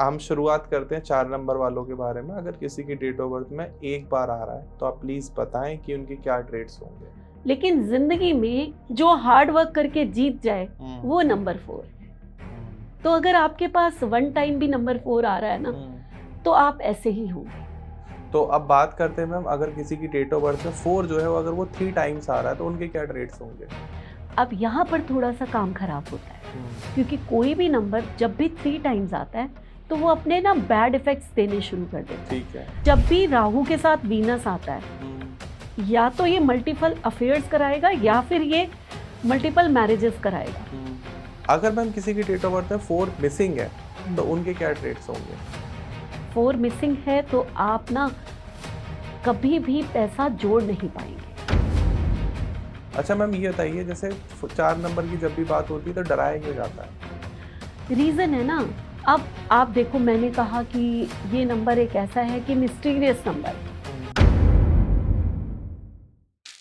हम शुरुआत करते हैं 4 नंबर वालों के बारे में। अगर किसी की डेट ऑफ बर्थ में एक बार आ रहा है तो आप प्लीज बताएं कि उनके क्या ट्रेड्स होंगे। लेकिन जिंदगी में जो हार्ड वर्क करके जीत जाए वो नंबर 4 है। तो अगर आपके पास वन टाइम भी नंबर 4 आ रहा है ना, तो आप ऐसे ही होंगे। तो अब बात करते हैं मैम, अगर किसी की डेट ऑफ बर्थ में 4 जो है वो अगर वो 3 टाइम्स आ रहा है तो उनके क्या ट्रेड्स होंगे। अब यहाँ पर थोड़ा सा काम खराब होता है, क्योंकि कोई भी नंबर जब भी 3 टाइम्स आता है तो वो अपने ना बैड इफेक्ट्स देने शुरू कर देता है। ठीक है। जब भी राहु के साथ वीनस आता है, या तो ये मल्टीपल अफेयर्स कराएगा या फिर ये मल्टीपल मैरिजेस कराएगा। अगर मैम किसी की डेट ऑफ बर्थ में 4 मिसिंग है तो उनके क्या ट्रेड्स होंगे। 4 मिसिंग है तो आप ना कभी भी पैसा जोड़ नहीं पाएंगे। अच्छा मैम, ये बताइए जैसे 4 नंबर की जब भी बात होती है तो डराया क्यों जाता है। रीजन है ना, अब आप देखो, मैंने कहा कि ये नंबर एक ऐसा है कि मिस्टीरियस नंबर है।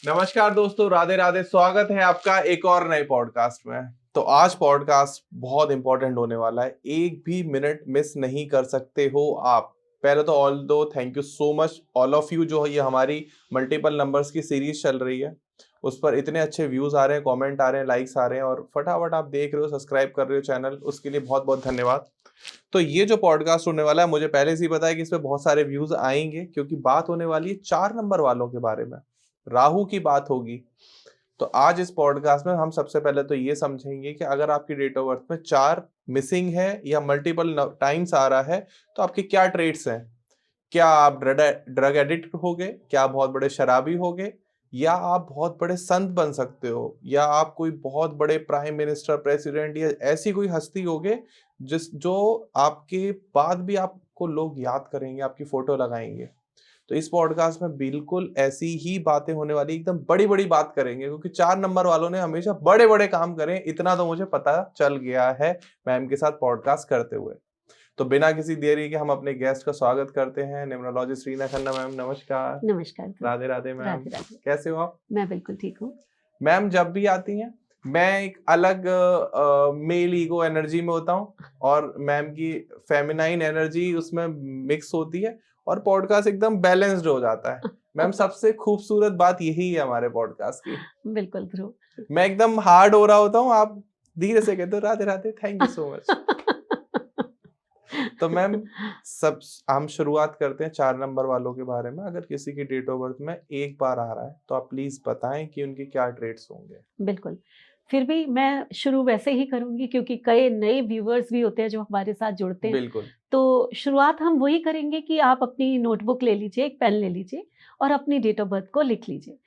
नमस्कार दोस्तों, राधे राधे। स्वागत है आपका एक और नए पॉडकास्ट में। तो आज पॉडकास्ट बहुत इंपॉर्टेंट होने वाला है, एक भी मिनट मिस नहीं कर सकते हो आप। पहले तो ऑल दो thank you so much all of you, जो ये हमारी मल्टीपल नंबर्स की सीरीज चल रही है उस पर इतने अच्छे व्यूज आ रहे हैं, कमेंट आ रहे हैं, लाइक्स आ रहे हैं और फटाफट आप देख रहे हो, सब्सक्राइब कर रहे हो चैनल, उसके लिए बहुत बहुत धन्यवाद। तो ये जो पॉडकास्ट होने वाला है, मुझे पहले से ही पता है कि इसमें बहुत सारे व्यूज आएंगे, क्योंकि बात होने वाली है 4 नंबर वालों के बारे में, राहु की बात होगी। तो आज इस पॉडकास्ट में हम सबसे पहले तो ये समझेंगे कि अगर आपकी डेट ऑफ बर्थ में 4 मिसिंग है या मल्टीपल टाइम्स आ रहा है तो आपके क्या ट्रेड्स हैं। क्या आप ड्रग एडिक्ट हो गए, क्या आप बहुत बड़े शराबी हो गए, या आप बहुत बड़े संत बन सकते हो, या आप कोई बहुत बड़े प्राइम मिनिस्टर, प्रेसिडेंट या ऐसी कोई हस्ती हो गए जो आपके बाद भी आपको लोग याद करेंगे, आपकी फोटो लगाएंगे। तो इस पॉडकास्ट में बिल्कुल ऐसी ही बातें होने वाली, एकदम बड़ी बड़ी बात करेंगे, क्योंकि 4 नंबर वालों ने हमेशा बड़े बड़े काम करे, इतना तो मुझे पता चल गया है मैम के साथ पॉडकास्ट करते हुए। तो बिना किसी देरी के हम अपने गेस्ट का स्वागत करते हैं, न्यूमरोलॉजिस्ट रीना खन्ना मैम। नमस्कार। नमस्कार। राधे राधे मैम। राधे राधे। कैसे हो आप। मैं बिल्कुल ठीक हूँ मैम जब भी आती हैं मैं एक अलग मेल ईगो एनर्जी में होता हूँ और मैम की फेमिनाइन एनर्जी उसमें मिक्स होती है और पॉडकास्ट एकदम बैलेंस्ड हो जाता है। मैम सबसे खूबसूरत बात यही है हमारे पॉडकास्ट की। बिल्कुल ध्रुव। मैं एकदम हार्ड हो रहा होता हूँ, आप धीरे से कहते हो Radhe Radhe, thank you so much. तो मैम हम शुरुआत करते हैं 4 नंबर वालों के बारे में। अगर किसी की डेट ऑफ बर्थ में एक बार आ रहा है तो आप प्लीज बताएं कि उनके क्या ट्रेड्स होंगे। बिल्कुल। फिर भी मैं शुरू वैसे ही करूंगी, क्योंकि कई नए व्यूअर्स भी होते हैं जो हमारे साथ जुड़ते हैं। बिल्कुल। तो शुरुआत हम वही करेंगे कि आप अपनी नोटबुक ले लीजिए, एक पेन ले लीजिए और अपनी डेट ऑफ बर्थ को लिख लीजिए।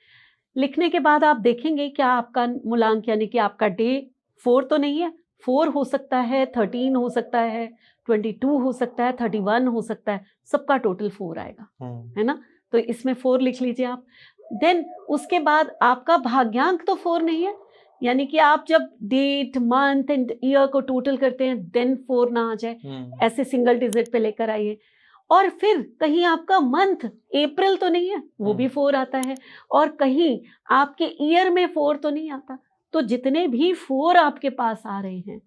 लिखने के बाद आप देखेंगे क्या आपका मूलांक, यानी कि आपका डे 4 तो नहीं है। 4 हो सकता है, 13 हो सकता है, 22 हो सकता है, 31 हो सकता है, सबका टोटल 4 आएगा, है ना। तो इसमें 4 लिख लीजिए आप। देन उसके बाद आपका भाग्यांक तो 4 नहीं है, यानी कि आप जब डेट, मंथ एंड ईयर को टोटल करते हैं देन 4 ना आ जाए, ऐसे सिंगल डिजिट पे लेकर आइए। और फिर कहीं आपका मंथ अप्रैल तो नहीं है, वो भी 4 आता है। और कहीं आपके ईयर में 4 तो नहीं आता। तो जितने भी 4 आपके पास आ रहे हैं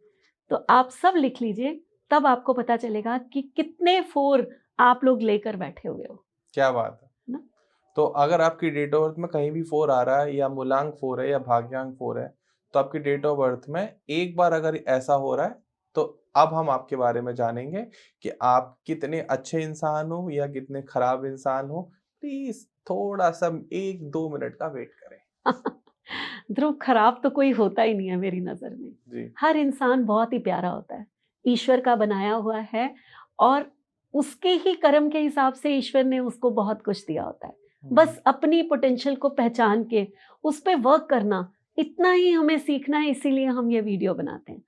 तो आप सब लिख लीजिए, तब आपको पता चलेगा कि कितने 4 आप लोग लेकर बैठे हुए हो। क्या बात है ना? तो अगर आपकी डेट ऑफ बर्थ में कहीं भी 4 आ रहा है, या मूलांक 4 है या भाग्यांक 4 है, तो आपकी डेट ऑफ बर्थ में एक बार अगर ऐसा हो रहा है तो अब हम आपके बारे में जानेंगे कि आप कितने अच्छे इंसान हो या कितने खराब इंसान हो। प्लीज थोड़ा सा 1-2 मिनट का वेट करें। ध्रुव, खराब तो कोई होता ही नहीं है मेरी नजर में जी। हर इंसान बहुत ही प्यारा होता है, ईश्वर का बनाया हुआ है, और उसके ही कर्म के हिसाब से ईश्वर ने उसको बहुत कुछ दिया होता है। बस अपनी पोटेंशियल को पहचान के उस पर वर्क करना, इतना ही हमें सीखना है, इसीलिए हम ये वीडियो बनाते हैं।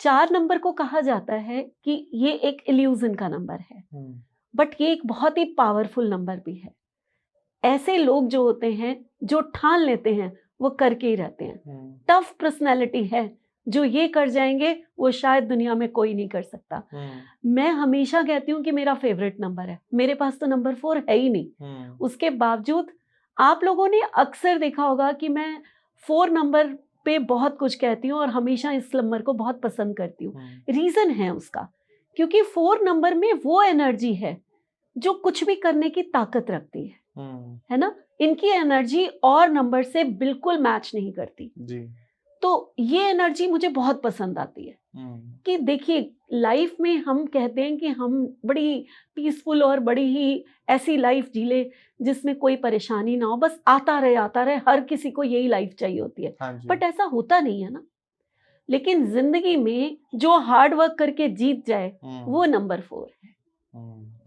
4 नंबर को कहा जाता है कि ये एक इल्यूजन का नंबर है, बट ये एक बहुत ही पावरफुल नंबर भी है। ऐसे लोग जो होते हैं, जो ठान लेते हैं, वो करके ही रहते हैं। टफ पर्सनैलिटी है, जो ये कर जाएंगे वो शायद दुनिया में कोई नहीं कर सकता। मैं हमेशा कहती हूँ कि मेरा फेवरेट नंबर है, मेरे पास तो नंबर 4 है ही नहीं। उसके बावजूद आप लोगों ने अक्सर देखा होगा कि मैं 4 नंबर पे बहुत कुछ कहती हूँ और हमेशा इस नंबर को बहुत पसंद करती हूँ। रीजन है उसका क्योंकि 4 नंबर में वो एनर्जी है जो कुछ भी करने की ताकत रखती है ना। इनकी एनर्जी और नंबर से बिल्कुल मैच नहीं करती जी। तो ये एनर्जी मुझे बहुत पसंद आती है कि देखिए लाइफ में हम कहते हैं कि हम बड़ी पीसफुल और बड़ी ही ऐसी लाइफ जी ले जिसमें कोई परेशानी ना हो, बस आता रहे, हर किसी को यही लाइफ चाहिए होती है। हाँ जी। बट ऐसा होता नहीं है ना। लेकिन जिंदगी में जो हार्ड वर्क करके जीत जाए वो नंबर 4 है।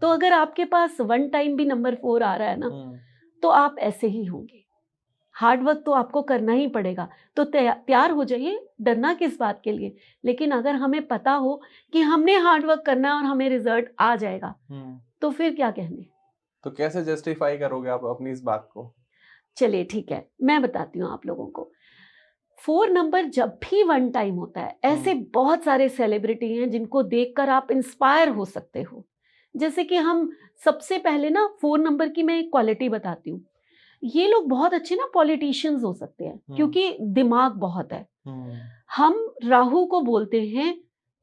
तो अगर आपके पास वन टाइम भी नंबर 4 आ रहा है ना तो आप ऐसे ही होंगे। हार्ड वर्क तो आपको करना ही पड़ेगा, तो तैयार हो जाइए, डरना किस बात के लिए। लेकिन अगर हमें पता हो कि हमने हार्ड वर्क करना है और हमें रिजल्ट आ जाएगा तो फिर क्या कहने। तो कैसे जस्टिफाई करोगे आप अपनी इस बात को? चलिए ठीक है, मैं बताती हूँ आप लोगों को। 4 नंबर जब भी वन टाइम होता है, ऐसे बहुत सारे सेलिब्रिटी हैं जिनको देखकर आप इंस्पायर हो सकते हो। जैसे कि हम सबसे पहले ना 4 नंबर की मैं एक क्वालिटी बताती हूँ। ये लोग बहुत अच्छे ना पॉलिटिशियंस हो सकते हैं क्योंकि दिमाग बहुत है। हम राहु को बोलते हैं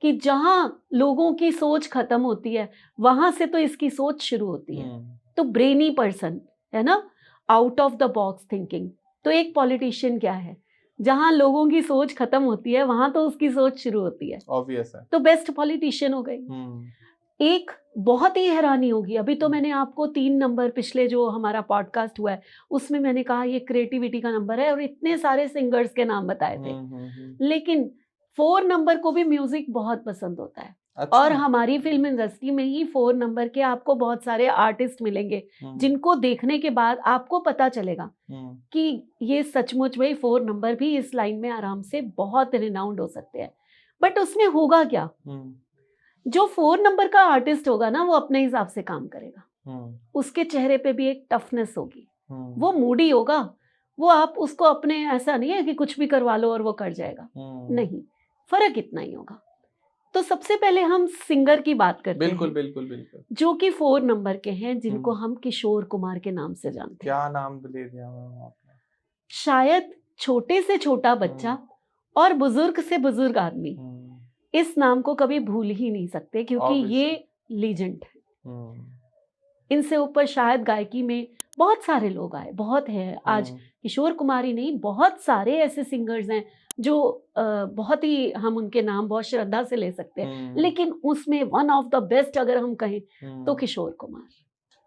कि जहां लोगों की सोच खत्म होती है वहां से तो इसकी सोच शुरू होती है। तो ब्रेनी पर्सन है ना, out of the box thinking. तो एक पॉलिटिशियन क्या है, जहां लोगों की सोच खत्म होती है वहां तो उसकी सोच शुरू होती है। ऑब्वियस है। तो बेस्ट पॉलिटिशियन हो गई। एक बहुत ही हैरानी होगी, अभी तो मैंने आपको 3 नंबर पिछले जो हमारा पॉडकास्ट हुआ है उसमें मैंने कहा ये क्रिएटिविटी का नंबर है और इतने सारे सिंगर्स के नाम बताए थे। लेकिन 4 नंबर को भी म्यूजिक बहुत पसंद होता है। अच्छा। और हमारी फिल्म इंडस्ट्री में ही 4 नंबर के आपको बहुत सारे आर्टिस्ट मिलेंगे जिनको देखने के बाद आपको पता चलेगा कि ये सचमुच में 4 नंबर भी इस लाइन में आराम से बहुत रिनाउंड हो सकते हैं। बट उसमें होगा क्या, जो 4 नंबर का आर्टिस्ट होगा ना वो अपने हिसाब से काम करेगा। उसके चेहरे पे भी एक टफनेस होगी। वो मूडी होगा, वो आप उसको अपने ऐसा नहीं है कि कुछ भी करवा लो और वो कर जाएगा। नहीं, फर्क इतना ही होगा। तो सबसे पहले हम सिंगर की बात करते बिल्कुल हैं। बिल्कुल बिल्कुल। जो कि 4 नंबर के हैं जिनको हम किशोर कुमार के नाम से जानते हैं। क्या नाम ले दिया आपने? शायद छोटे से छोटा बच्चा और बुजुर्ग से बुजुर्ग आदमी इस नाम को कभी भूल ही नहीं सकते क्योंकि ये लीजेंड है। इनसे ऊपर शायद गायकी में बहुत सारे लोग आए, बहुत है। आज किशोर कुमार ही नहीं, बहुत सारे ऐसे सिंगर्स हैं जो बहुत ही हम उनके नाम बहुत श्रद्धा से ले सकते हैं। लेकिन उसमें वन ऑफ द बेस्ट अगर हम कहें तो किशोर कुमार।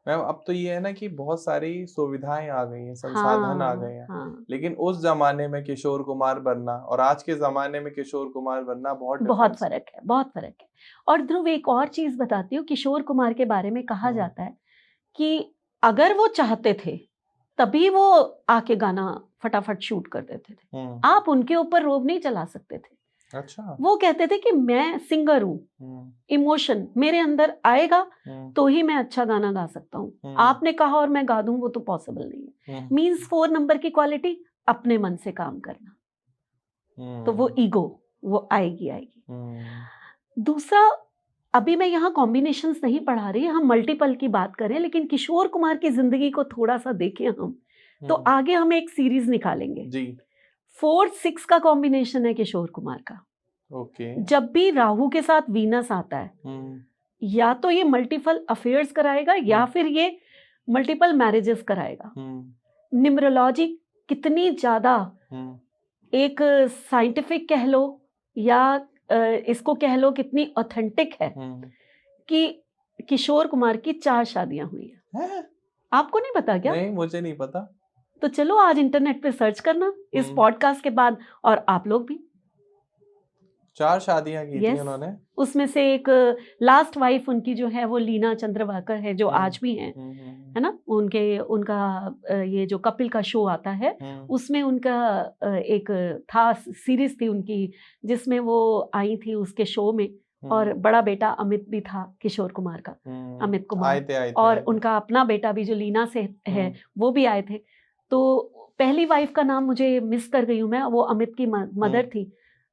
मैम अब तो ये है ना कि बहुत सारी सुविधाएं आ गई हैं, संसाधन आ गए हैं। लेकिन उस जमाने में किशोर कुमार बनना और आज के जमाने में किशोर कुमार बनना बहुत फर्क है, बहुत फर्क है। और ध्रुव एक और चीज बताती हूँ, किशोर कुमार के बारे में कहा जाता है कि अगर वो चाहते थे तभी वो आके गाना फटाफट शूट कर देते थे। आप उनके ऊपर रोब नहीं चला सकते थे। अच्छा। वो कहते थे कि मैं सिंगर हूँ, इमोशन मेरे अंदर आएगा तो ही मैं अच्छा गाना गा सकता हूँ। आपने कहा और मैं गा दूं वो तो पॉसिबल नहीं है। मींस 4 नंबर की क्वालिटी अपने मन से काम करना। तो वो ईगो वो आएगी। दूसरा, अभी मैं यहाँ कॉम्बिनेशंस नहीं पढ़ा रही, हम मल्टीपल की बात करें, लेकिन किशोर कुमार की जिंदगी को थोड़ा सा देखें हम तो आगे हम एक सीरीज निकालेंगे जी। 4-6 का कॉम्बिनेशन है किशोर कुमार का। जब भी राहु के साथ वीनस आता है या तो ये मल्टीपल अफेयर्स कराएगा या फिर ये मल्टीपल मैरिजेस कराएगा। न्यूमरोलॉजी कितनी ज्यादा एक साइंटिफिक कह लो या इसको कह लो कितनी ऑथेंटिक है कि किशोर कुमार की 4 शादियां हुई हैं। आपको नहीं पता क्या? नहीं, मुझे नहीं पता। तो चलो आज इंटरनेट पे सर्च करना इस पॉडकास्ट के बाद, और आप लोग भी। 4 शादियां की थी उन्होंने। उसमें से एक लास्ट वाइफ उनकी जो है वो लीना चंद्रवाकर है जो आज भी हैं, है ना। उनका ये जो कपिल का शो आता है उसमें उनका एक था सीरीज थी उनकी जिसमें वो आई थी उसके शो में। और बड़ा बेटा अमित भी था किशोर कुमार का, अमित कुमार। आए थे। उनका अपना बेटा भी जो लीना से है वो भी आए थे। तो पहली वाइफ का नाम मुझे मिस कर गई हूँ मैं, वो अमित की मदर थी।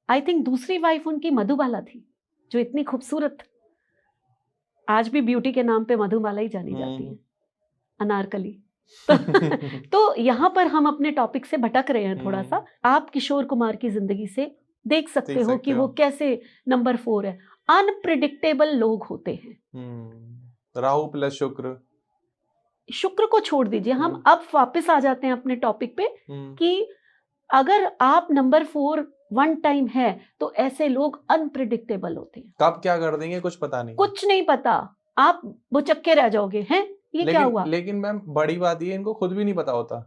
आई थिंक दूसरी वाइफ उनकी मधुबाला थी जो इतनी खूबसूरत, आज भी ब्यूटी के नाम पे मधुबाला ही जानी जाती है, अनारकली। तो यहाँ पर हम अपने टॉपिक से भटक रहे हैं थोड़ा सा। आप किशोर कुमार की जिंदगी से देख सकते हो कि वो कैसे नंबर 4 है। अनप्रिडिक्टेबल लोग होते हैं। राहु प्लस शुक्र। शुक्र को छोड़ दीजिए, हम हम्म। अब वापस आ जाते हैं अपने टॉपिक पे कि अगर आप नंबर 4 वन टाइम है तो ऐसे लोग अनप्रिडिक्टेबल होते हैं। कब क्या कर देंगे कुछ पता नहीं। कुछ नहीं पता, आप बुचक्के रह जाओगे हैं ये क्या हुआ। लेकिन मैम बड़ी बात ये इनको खुद भी नहीं पता होता।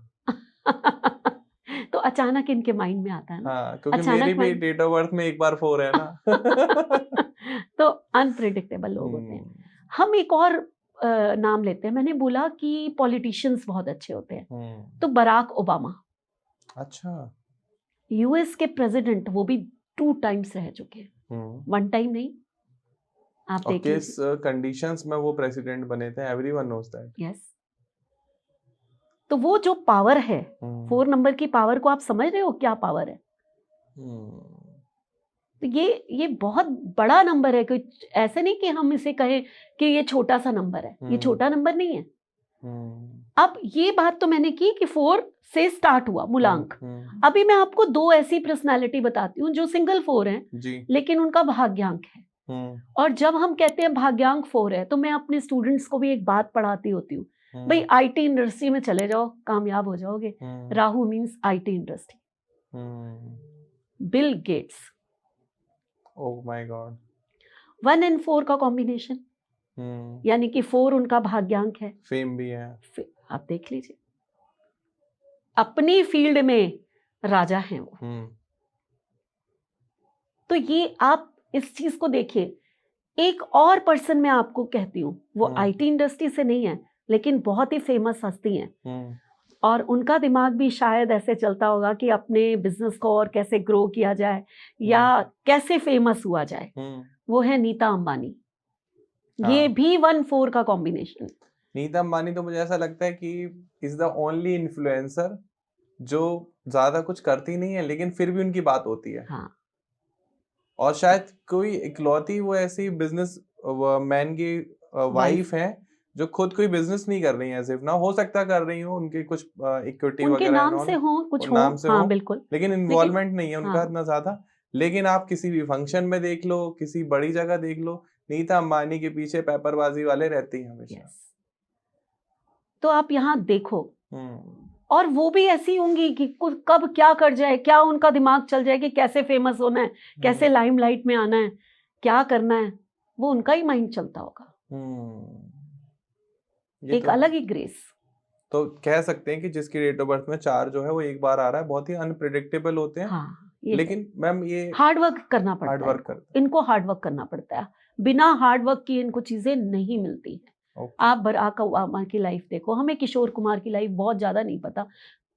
तो अचानक इनके माइंड में आता है ना। हाँ, क्योंकि अचानक मेरी भी डेट ऑफ बर्थ में एक बार 4 है ना। तो अनप्रिडिक्टेबल लोग होते हैं। हम एक और नाम लेते हैं, मैंने बोला कि पॉलिटिशियंस बहुत अच्छे होते हैं, तो बराक ओबामा। अच्छा। यूएस के प्रेसिडेंट, वो भी 2 टाइम्स रह चुके हैं, 1 टाइम नहीं। आप और देख किस लीजिए। कंडीशंस में वो प्रेसिडेंट बने थे, एवरीवन नोस दैट। यस, तो वो जो पावर है, 4 नंबर की पावर को आप समझ रहे हो क्या पावर है। तो ये बहुत बड़ा नंबर है, कोई ऐसे नहीं कि हम इसे कहें कि ये छोटा सा नंबर है, ये छोटा नंबर नहीं है। अब ये बात तो मैंने की कि 4 से स्टार्ट हुआ मूलांक। अभी मैं आपको 2 ऐसी पर्सनालिटी बताती हूँ जो सिंगल 4 हैं जी। लेकिन उनका भाग्यांक है। और जब हम कहते हैं भाग्यांक 4 है तो मैं अपने स्टूडेंट्स को भी एक बात पढ़ाती होती हूँ, भाई आईटी इंडस्ट्री में चले जाओ, कामयाब हो जाओगे। Rahu means IT industry. Bill Gates, oh my God, 1 and 4 का कॉम्बिनेशन, यानी कि 4 उनका भाग्यांक है। फेम भी है। आप देख लीजिए, अपनी फील्ड में राजा हैं वो। तो ये आप इस चीज को देखिए। एक और पर्सन मैं आपको कहती हूँ, वो आईटी इंडस्ट्री से नहीं है लेकिन बहुत ही फेमस हस्ती हैं, और उनका दिमाग भी शायद ऐसे चलता होगा कि अपने बिजनेस को और कैसे ग्रो किया जाए या कैसे फेमस हुआ जाए। वो है नीता अंबानी। ये भी 1-4 का कॉम्बिनेशन। नीता अंबानी तो मुझे ऐसा लगता है कि इज द ओनली इन्फ्लुएंसर जो ज्यादा कुछ करती नहीं है लेकिन फिर भी उनकी बात होती है। हाँ। और शायद कोई इकलौती वो ऐसी बिजनेस मैन की वाइफ है जो खुद कोई बिजनेस नहीं कर रही है, सिर्फ ना हो सकता कर रही हो, उनके कुछ इक्विटी उनके वगैरह नाम से हो, कुछ हो, नाम से हाँ, हो, बिल्कुल, लेकिन इन्वॉल्वमेंट नहीं है उनका हाँ। इतना ज्यादा। लेकिन आप किसी भी फंक्शन में देख लो, किसी बड़ी जगह देख लो, नीता अंबानी के पीछे पेपरबाजी वाले रहते हैं हमेशा। तो आप यहाँ देखो, और वो भी ऐसी होंगी कि कब क्या कर जाए, क्या उनका दिमाग चल जाए कि कैसे फेमस होना है, कैसे लाइमलाइट में आना है, क्या करना है, वो उनका ही माइंड चलता होगा। एक तो अलग ही ग्रेस। तो कह सकते हैं कि जिसकी डेट ऑफ बर्थ में 4 जो है वो एक बार आ रहा है, बहुत ही अनप्रिडिक्टेबल होते हैं। हाँ, लेकिन मैम ये हार्ड वर्क करना पड़ता है, इनको हार्ड वर्क करना पड़ता है। बिना हार्ड वर्क की इनको चीजें नहीं मिलती हैं। आप बराक ओबामा की लाइफ देखो, हमें किशोर कुमार की लाइफ बहुत ज्यादा नहीं पता,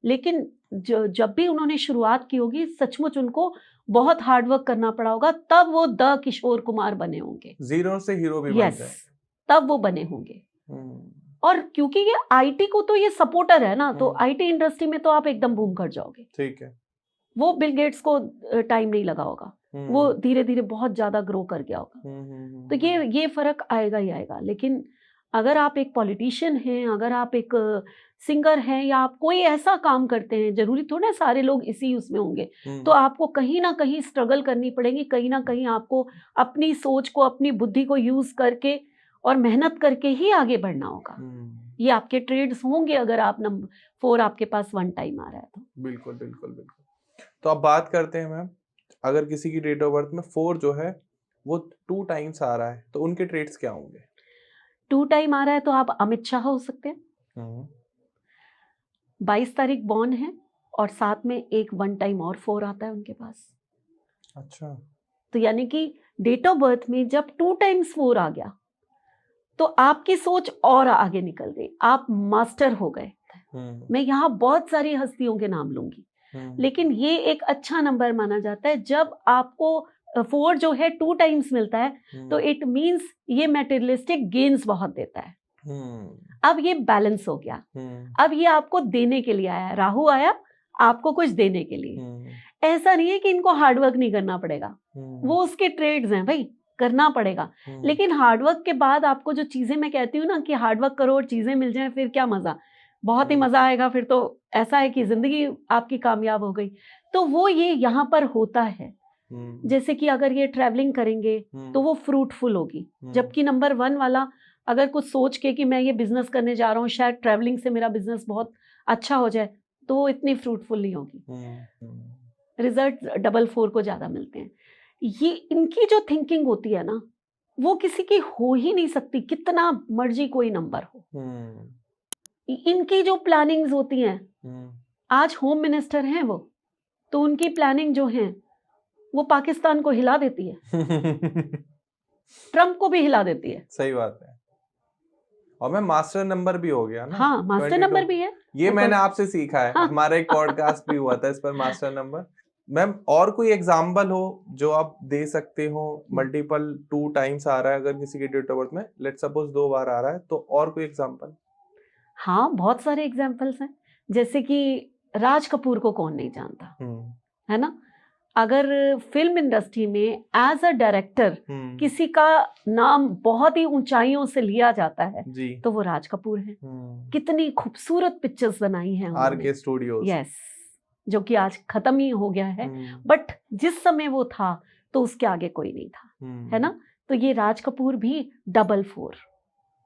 लेकिन जब भी उन्होंने शुरुआत की होगी सचमुच उनको बहुत हार्ड वर्क करना पड़ा होगा, तब वो द किशोर कुमार बने होंगे। जीरो से हीरो भी बन गए, तब वो बने होंगे। और क्योंकि ये आईटी को तो ये सपोर्टर है ना, तो आईटी इंडस्ट्री में तो आप एकदम बूम कर जाओगे। ठीक है। वो बिल गेट्स को टाइम नहीं लगा होगा, वो धीरे धीरे बहुत ज्यादा ग्रो कर गया होगा। तो ये फर्क आएगा ही आएगा। लेकिन अगर आप एक पॉलिटिशियन हैं, अगर आप एक सिंगर हैं, या आप कोई ऐसा काम करते हैं, जरूरी थोड़ा सारे लोग इसी उसमें होंगे, तो आपको कहीं ना कहीं स्ट्रगल करनी पड़ेगी, कहीं ना कहीं आपको अपनी सोच को, अपनी बुद्धि को यूज करके और मेहनत करके ही आगे बढ़ना होगा। ये आपके ट्रेड्स होंगे अगर आप नंबर 4 आपके पास 1 टाइम आ रहा है तो। बिल्कुल बिल्कुल बिल्कुल। तो अब बात करते हैं मैम, अगर किसी की डेट ऑफ बर्थ में 4 जो है वो 2 टाइम्स आ रहा है तो उनके ट्रेड्स क्या होंगे? 2 टाइम आ रहा है तो आप अमित शाह हो सकते हैं। 22 तारीख बॉर्न है और साथ में एक 1 टाइम और 4 आता है उनके पास। अच्छा। तो यानी कि डेट ऑफ बर्थ में जब 2 टाइम्स 4 आ गया तो आपकी सोच और आगे निकल गई, आप मास्टर हो गए। मैं यहाँ बहुत सारी हस्तियों के नाम लूंगी, लेकिन ये एक अच्छा नंबर माना जाता है। जब आपको 4 जो है 2 टाइम्स मिलता है तो इट मींस ये मैटेरियलिस्टिक गेन्स बहुत देता है। अब ये बैलेंस हो गया, अब ये आपको देने के लिए आया, राहु आया आपको कुछ देने के लिए। ऐसा नहीं है कि इनको हार्डवर्क नहीं करना पड़ेगा, वो उसके ट्रेड्स हैं भाई, करना पड़ेगा। लेकिन हार्डवर्क के बाद आपको जो चीजें, मैं कहती हूँ ना कि हार्डवर्क करो और चीजें मिल जाएं, फिर क्या मजा, बहुत ही मजा आएगा। फिर तो ऐसा है कि जिंदगी आपकी कामयाब हो गई। तो वो ये यहाँ पर होता है। जैसे कि अगर ये ट्रैवलिंग करेंगे तो वो फ्रूटफुल होगी, जबकि नंबर 1 वाला अगर कुछ सोच के कि मैं ये बिजनेस करने जा रहा हूँ, शायद ट्रैवलिंग से मेरा बिजनेस बहुत अच्छा हो जाए, तो वो इतनी फ्रूटफुल नहीं होगी। रिजल्ट 4 को ज्यादा मिलते हैं। ये इनकी जो थिंकिंग होती है ना, वो किसी की हो ही नहीं सकती, कितना मर्जी कोई नंबर हो। इनकी जो प्लानिंग्स होती हैं, आज होम मिनिस्टर हैं वो, तो उनकी प्लानिंग जो है वो पाकिस्तान को हिला देती है, ट्रम्प को भी हिला देती है। सही बात है। और मैम मास्टर नंबर भी हो गया ना। हाँ, मास्टर 22 नंबर भी है। ये मैंने आपसे सीखा है। हाँ। हमारा एक पॉडकास्ट भी हुआ था इस पर, मास्टर नंबर। मैम और कोई एग्जांपल हो जो आप दे सकते हो? मल्टीपल 2 टाइम्स आ रहा है अगर किसी के डेट ऑफ बर्थ में, लेट सपोज 2 बार आ रहा है, तो और कोई एग्जांपल? हाँ, बहुत सारे एग्जाम्पल्स हैं। जैसे कि राज कपूर को कौन नहीं जानता, है ना? अगर फिल्म इंडस्ट्री में एज अ डायरेक्टर किसी का नाम बहुत ही ऊंचाइयों से लिया जाता है जी। तो वो राज कपूर है। कितनी खूबसूरत पिक्चर्स बनाई हैं आरके स्टूडियोज। यस, जो कि आज खत्म ही हो गया है, बट जिस समय वो था तो उसके आगे कोई नहीं था, है ना? तो ये राज कपूर भी 4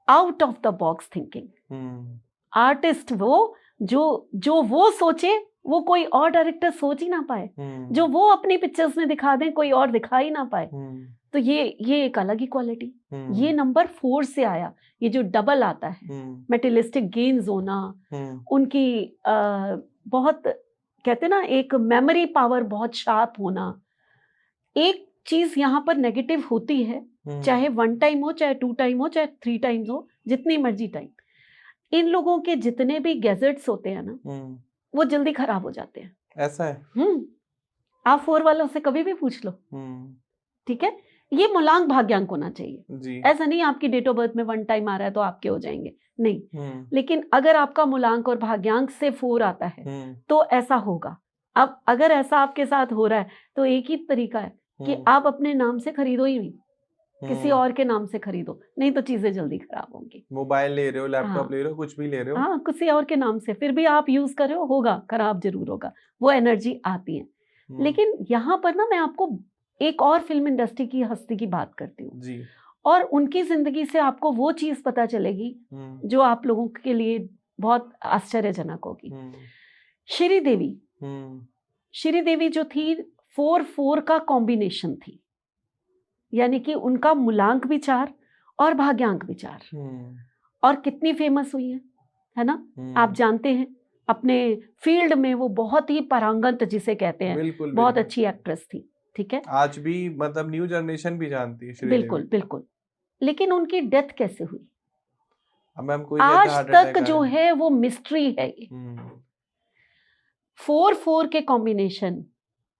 out of the box thinking artist, वो जो वो सोचे वो कोई और डायरेक्टर सोच ही ना पाए, जो वो अपनी पिक्चर्स में दिखा दें कोई और दिखा ही ना पाए। तो ये एक अलग ही क्वालिटी, ये नंबर 4 से आया। ये जो डबल आता है, मेटेलिस्टिक गेन्स होना, उनकी बहुत कहते हैं ना, एक मेमोरी पावर बहुत शार्प होना। एक चीज यहाँ पर नेगेटिव होती है, चाहे 1 टाइम हो, चाहे 2 टाइम हो, चाहे 3 टाइम्स हो, जितनी मर्जी टाइम, इन लोगों के जितने भी गैजेट्स होते हैं ना, वो जल्दी खराब हो जाते हैं। ऐसा है? आप 4 वालों से कभी भी पूछ लो, ठीक है? ये मूलांक भाग्यांक होना चाहिए। ऐसा नहीं आपकी डेट ऑफ बर्थ में 1 टाइम आ रहा है तो आपके हो जाएंगे, नहीं। लेकिन अगर आपका मूलांक और भाग्यांक से 4 आता है तो ऐसा होगा। अब अगर ऐसा आपके साथ हो रहा है तो एक ही तरीका है कि आप अपने नाम से खरीदो ही नहीं, किसी और के नाम से खरीदो, नहीं तो चीजें जल्दी खराब होंगी। मोबाइल ले रहे हो, लैपटॉप ले रहे हो, कुछ भी ले रहे हो, हाँ, किसी और के नाम से, फिर भी आप यूज कर रहे हो, होगा खराब जरूर होगा, वो एनर्जी आती है। लेकिन यहाँ पर ना मैं आपको एक और फिल्म इंडस्ट्री की हस्ती की बात करती हूँ जी, और उनकी जिंदगी से आपको वो चीज पता चलेगी जो आप लोगों के लिए बहुत आश्चर्यजनक होगी। श्रीदेवी, श्रीदेवी जो थी 4-4 का कॉम्बिनेशन थी, यानी कि उनका मूलांक भी 4 और भाग्यांक भी 4, और कितनी फेमस हुई है ना? आप जानते हैं अपने फील्ड में वो बहुत ही पारंगत जिसे कहते हैं, बिल्कुल, बहुत बिल्कुल। अच्छी एक्ट्रेस थी, ठीक है? आज भी मतलब न्यू जनरेशन भी जानती है श्रीदेवी। बिल्कुल बिल्कुल। लेकिन उनकी डेथ कैसे हुई, मैम कोई आज तक जो है वो मिस्ट्री है। 4-4 के कॉम्बिनेशन,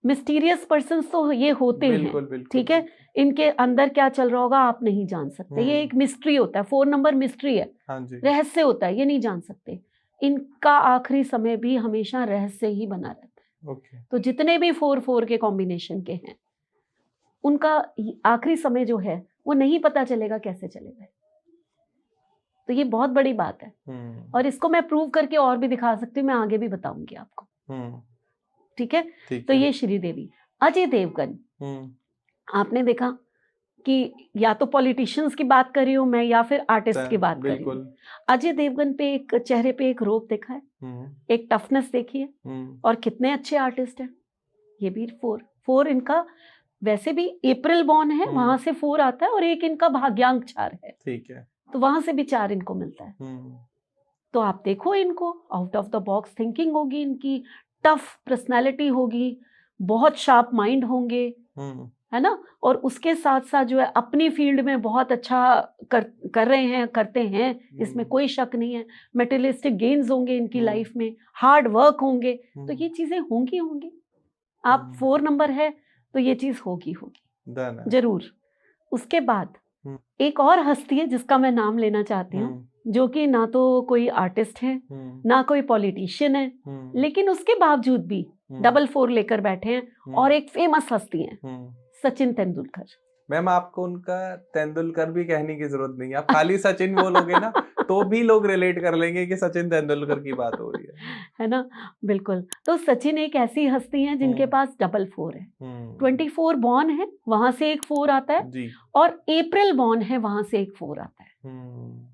मिस्टीरियस पर्सन्स तो ये होते हैं, ठीक है? इनके अंदर क्या चल रहा होगा आप नहीं जान सकते, ये एक मिस्ट्री होता है। 4 नंबर मिस्ट्री है, रहस्य होता है, ये नहीं जान सकते। इनका आखिरी समय भी हमेशा रहस्य ही बना रहता है। तो जितने भी 4-4 के कॉम्बिनेशन के हैं, उनका आखिरी समय जो है वो नहीं पता चलेगा कैसे चलेगा। तो ये बहुत बड़ी बात है, और इसको मैं प्रूव करके और भी दिखा सकती हूँ, मैं आगे भी बताऊंगी आपको, ठीक है? तो ये श्रीदेवी। अजय देवगन, आपने देखा कि या तो पॉलिटिशियंस की बात कर रही हूँ मैं या फिर आर्टिस्ट की बात कर रही हूँ। अजय देवगन पे एक चेहरे पे एक रोब देखा है, एक टफनेस देखी है, और कितने अच्छे आर्टिस्ट हैं। ये भी 4 इनका वैसे भी अप्रैल बॉर्न है, वहां से 4 आता है, और एक इनका भाग्यांक 4 है, ठीक है? तो वहां से भी 4 इनको मिलता है। तो आप देखो, इनको out of the box thinking होगी, इनकी टफ पर्सनैलिटी होगी, बहुत शार्प माइंड होंगे, है ना? और उसके साथ साथ जो है अपनी फील्ड में बहुत अच्छा कर रहे हैं, करते हैं, इसमें कोई शक नहीं है। मेटेरियलिस्टिक गेन्स होंगे इनकी लाइफ में, हार्ड वर्क होंगे, तो ये चीजें होंगी। आप 4 नंबर है तो ये चीज होगी जरूर। उसके बाद एक और हस्ती है जिसका मैं नाम लेना चाहती हूँ, जो कि ना तो कोई आर्टिस्ट है, ना कोई पॉलिटिशियन है, लेकिन उसके बावजूद भी 4-4 लेकर बैठे हैं, और एक फेमस हस्ती है, सचिन तेंदुलकर। मैम आपको उनका तेंदुलकर भी कहने की जरूरत नहीं है, आप खाली सचिन बोलोगे ना तो भी लोग रिलेट कर लेंगे कि सचिन तेंदुलकर की बात हो रही है। है ना? बिल्कुल। तो सचिन एक ऐसी हस्ती हैं जिनके हम्म पास डबल 4 है। हम्म 24 बॉर्न है, वहां से एक 4 आता है, जी और अप्रैल बॉर्न है, वहां से एक 4 आता है। हम्म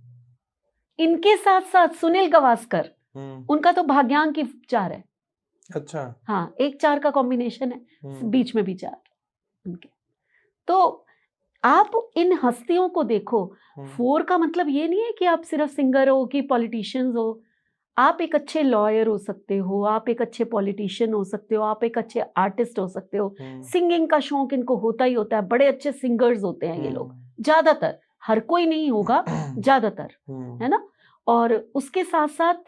इनके साथ साथ सुनील गावस्कर, हम्म उनका तो भाग्यांक की 4 है। अच्छा हाँ, 1-4 का कॉम्बिनेशन है, हम्म बीच में भी 4 उनके। तो आप इन हस्तियों को देखो। हम्म 4 का मतलब ये नहीं है कि आप सिर्फ सिंगर हो कि पॉलिटिशियंस हो। आप एक अच्छे लॉयर हो सकते हो, आप एक अच्छे पॉलिटिशियन हो सकते हो, आप एक अच्छे आर्टिस्ट हो सकते हो। हम्म सिंगिंग का शौक इनको होता ही होता है, बड़े अच्छे सिंगर्स होते हैं ये लोग, ज्यादातर। हर कोई नहीं होगा, ज्यादातर, है ना? और उसके साथ साथ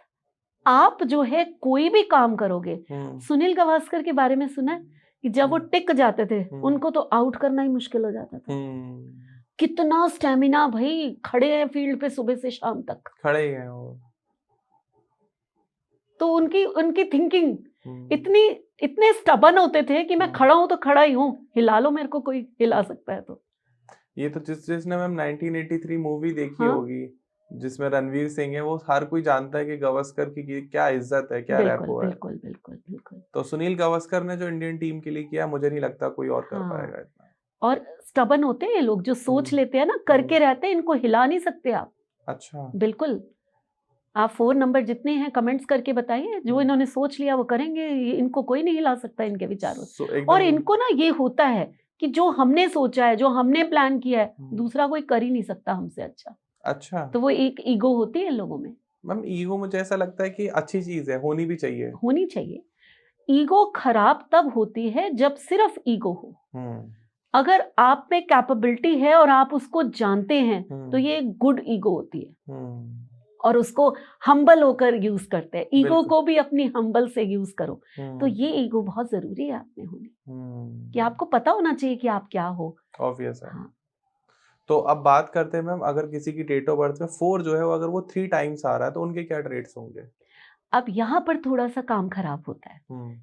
आप जो है कोई भी काम करोगे। सुनील गावस्कर के बारे में सुना है कि जब वो टिक जाते थे, उनको तो आउट करना ही मुश्किल हो जाता था। कितना स्टेमिना भाई, खड़े हैं फील्ड पे सुबह से शाम तक। खड़े ही हैं वो। तो उनकी उनकी थिंकिंग इतनी इतने स्टबन होते थे कि मैं खड़ा हूं तो खड़ा ही हूं, हिला लो मेरे को, कोई हिला सकता है तो। ये तो जिसने मैम 1983 मूवी देखी हाँ, होगी जिसमें रणवीर सिंह है, वो हर कोई जानता है कि गावस्कर की क्या इज्जत है, क्या बिल्कुल रैपो है। बिल्कुल बिल्कुल बिल्कुल। तो सुनील गावस्कर ने जो इंडियन टीम के लिए किया, मुझे नहीं लगता कोई और कर हाँ, पाएगा इतना। और स्टबन होते हैं ये लोग, जो सोच हम्म, लेते हैं ना, करके रहते हैं, इनको हिला नहीं सकते आप। अच्छा बिल्कुल। आप 4 नंबर जितने हैं कमेंट्स करके बताइए, जो इन्होंने सोच लिया वो करेंगे, इनको कोई नहीं हिला सकता इनके विचारों से। और एकदम इनको ना ये होता है कि जो हमने सोचा है, जो हमने प्लान किया है, दूसरा कोई कर ही नहीं सकता हमसे अच्छा। अच्छा। तो वो एक ईगो होती है इन लोगों में। मैम ईगो मुझे ऐसा लगता है कि अच्छी चीज है, होनी भी चाहिए। होनी चाहिए। ईगो खराब तब होती है जब सिर्फ ईगो हो। अगर आप में कैपेबिलिटी है और आप उसको जानते हैं, तो ये एक गुड ईगो होती है, और उसको हम्बल होकर यूज करते हैं। ईगो बिल्कुल। को भी अपनी हम्बल से यूज करो। तो हम्म ये ईगो बहुत जरूरी है आप में होनी, कि आपको पता होना चाहिए कि आप क्या हो। ऑब्वियस है। हाँ, तो अब बात करते हैं मैम, अगर किसी की डेट ऑफ बर्थ में 4 जो है वो अगर वो 3 टाइम्स आ रहा है तो उनके क्या ट्रेट्स होंगे? अब यहाँ पर थोड़ा सा काम खराब होता है,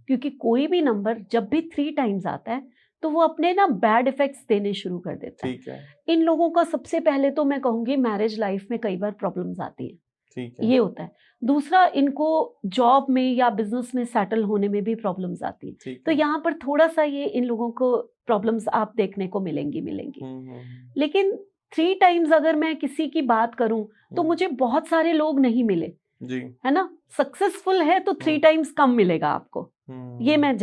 क्योंकि कोई भी नंबर जब भी 3 टाइम्स आता है, तो वो अपने ना बैड इफेक्ट्स देने शुरू कर देता है। ठीक है। इन लोगों का सबसे पहले तो मैं कहूंगी मैरिज लाइफ में कई बार प्रॉब्लम्स आती हैं, ठीक है। ये होता है। दूसरा, इनको जॉब में या बिजनेस में सेटल होने में भी प्रॉब्लम्स आती हैं। ठीक तो है। यहाँ पर थोड़ा सा ये इन लोगों को प्रॉब्लम्स आप देखने को मिलेंगी। लेकिन 3 टाइम्स अगर मैं किसी की बात करूं, तो मुझे बहुत सारे लोग नहीं मिले, जी। है ना? सक्सेसफुल है तो 3 टाइम्स कम मिलेगा आपको, ये मैं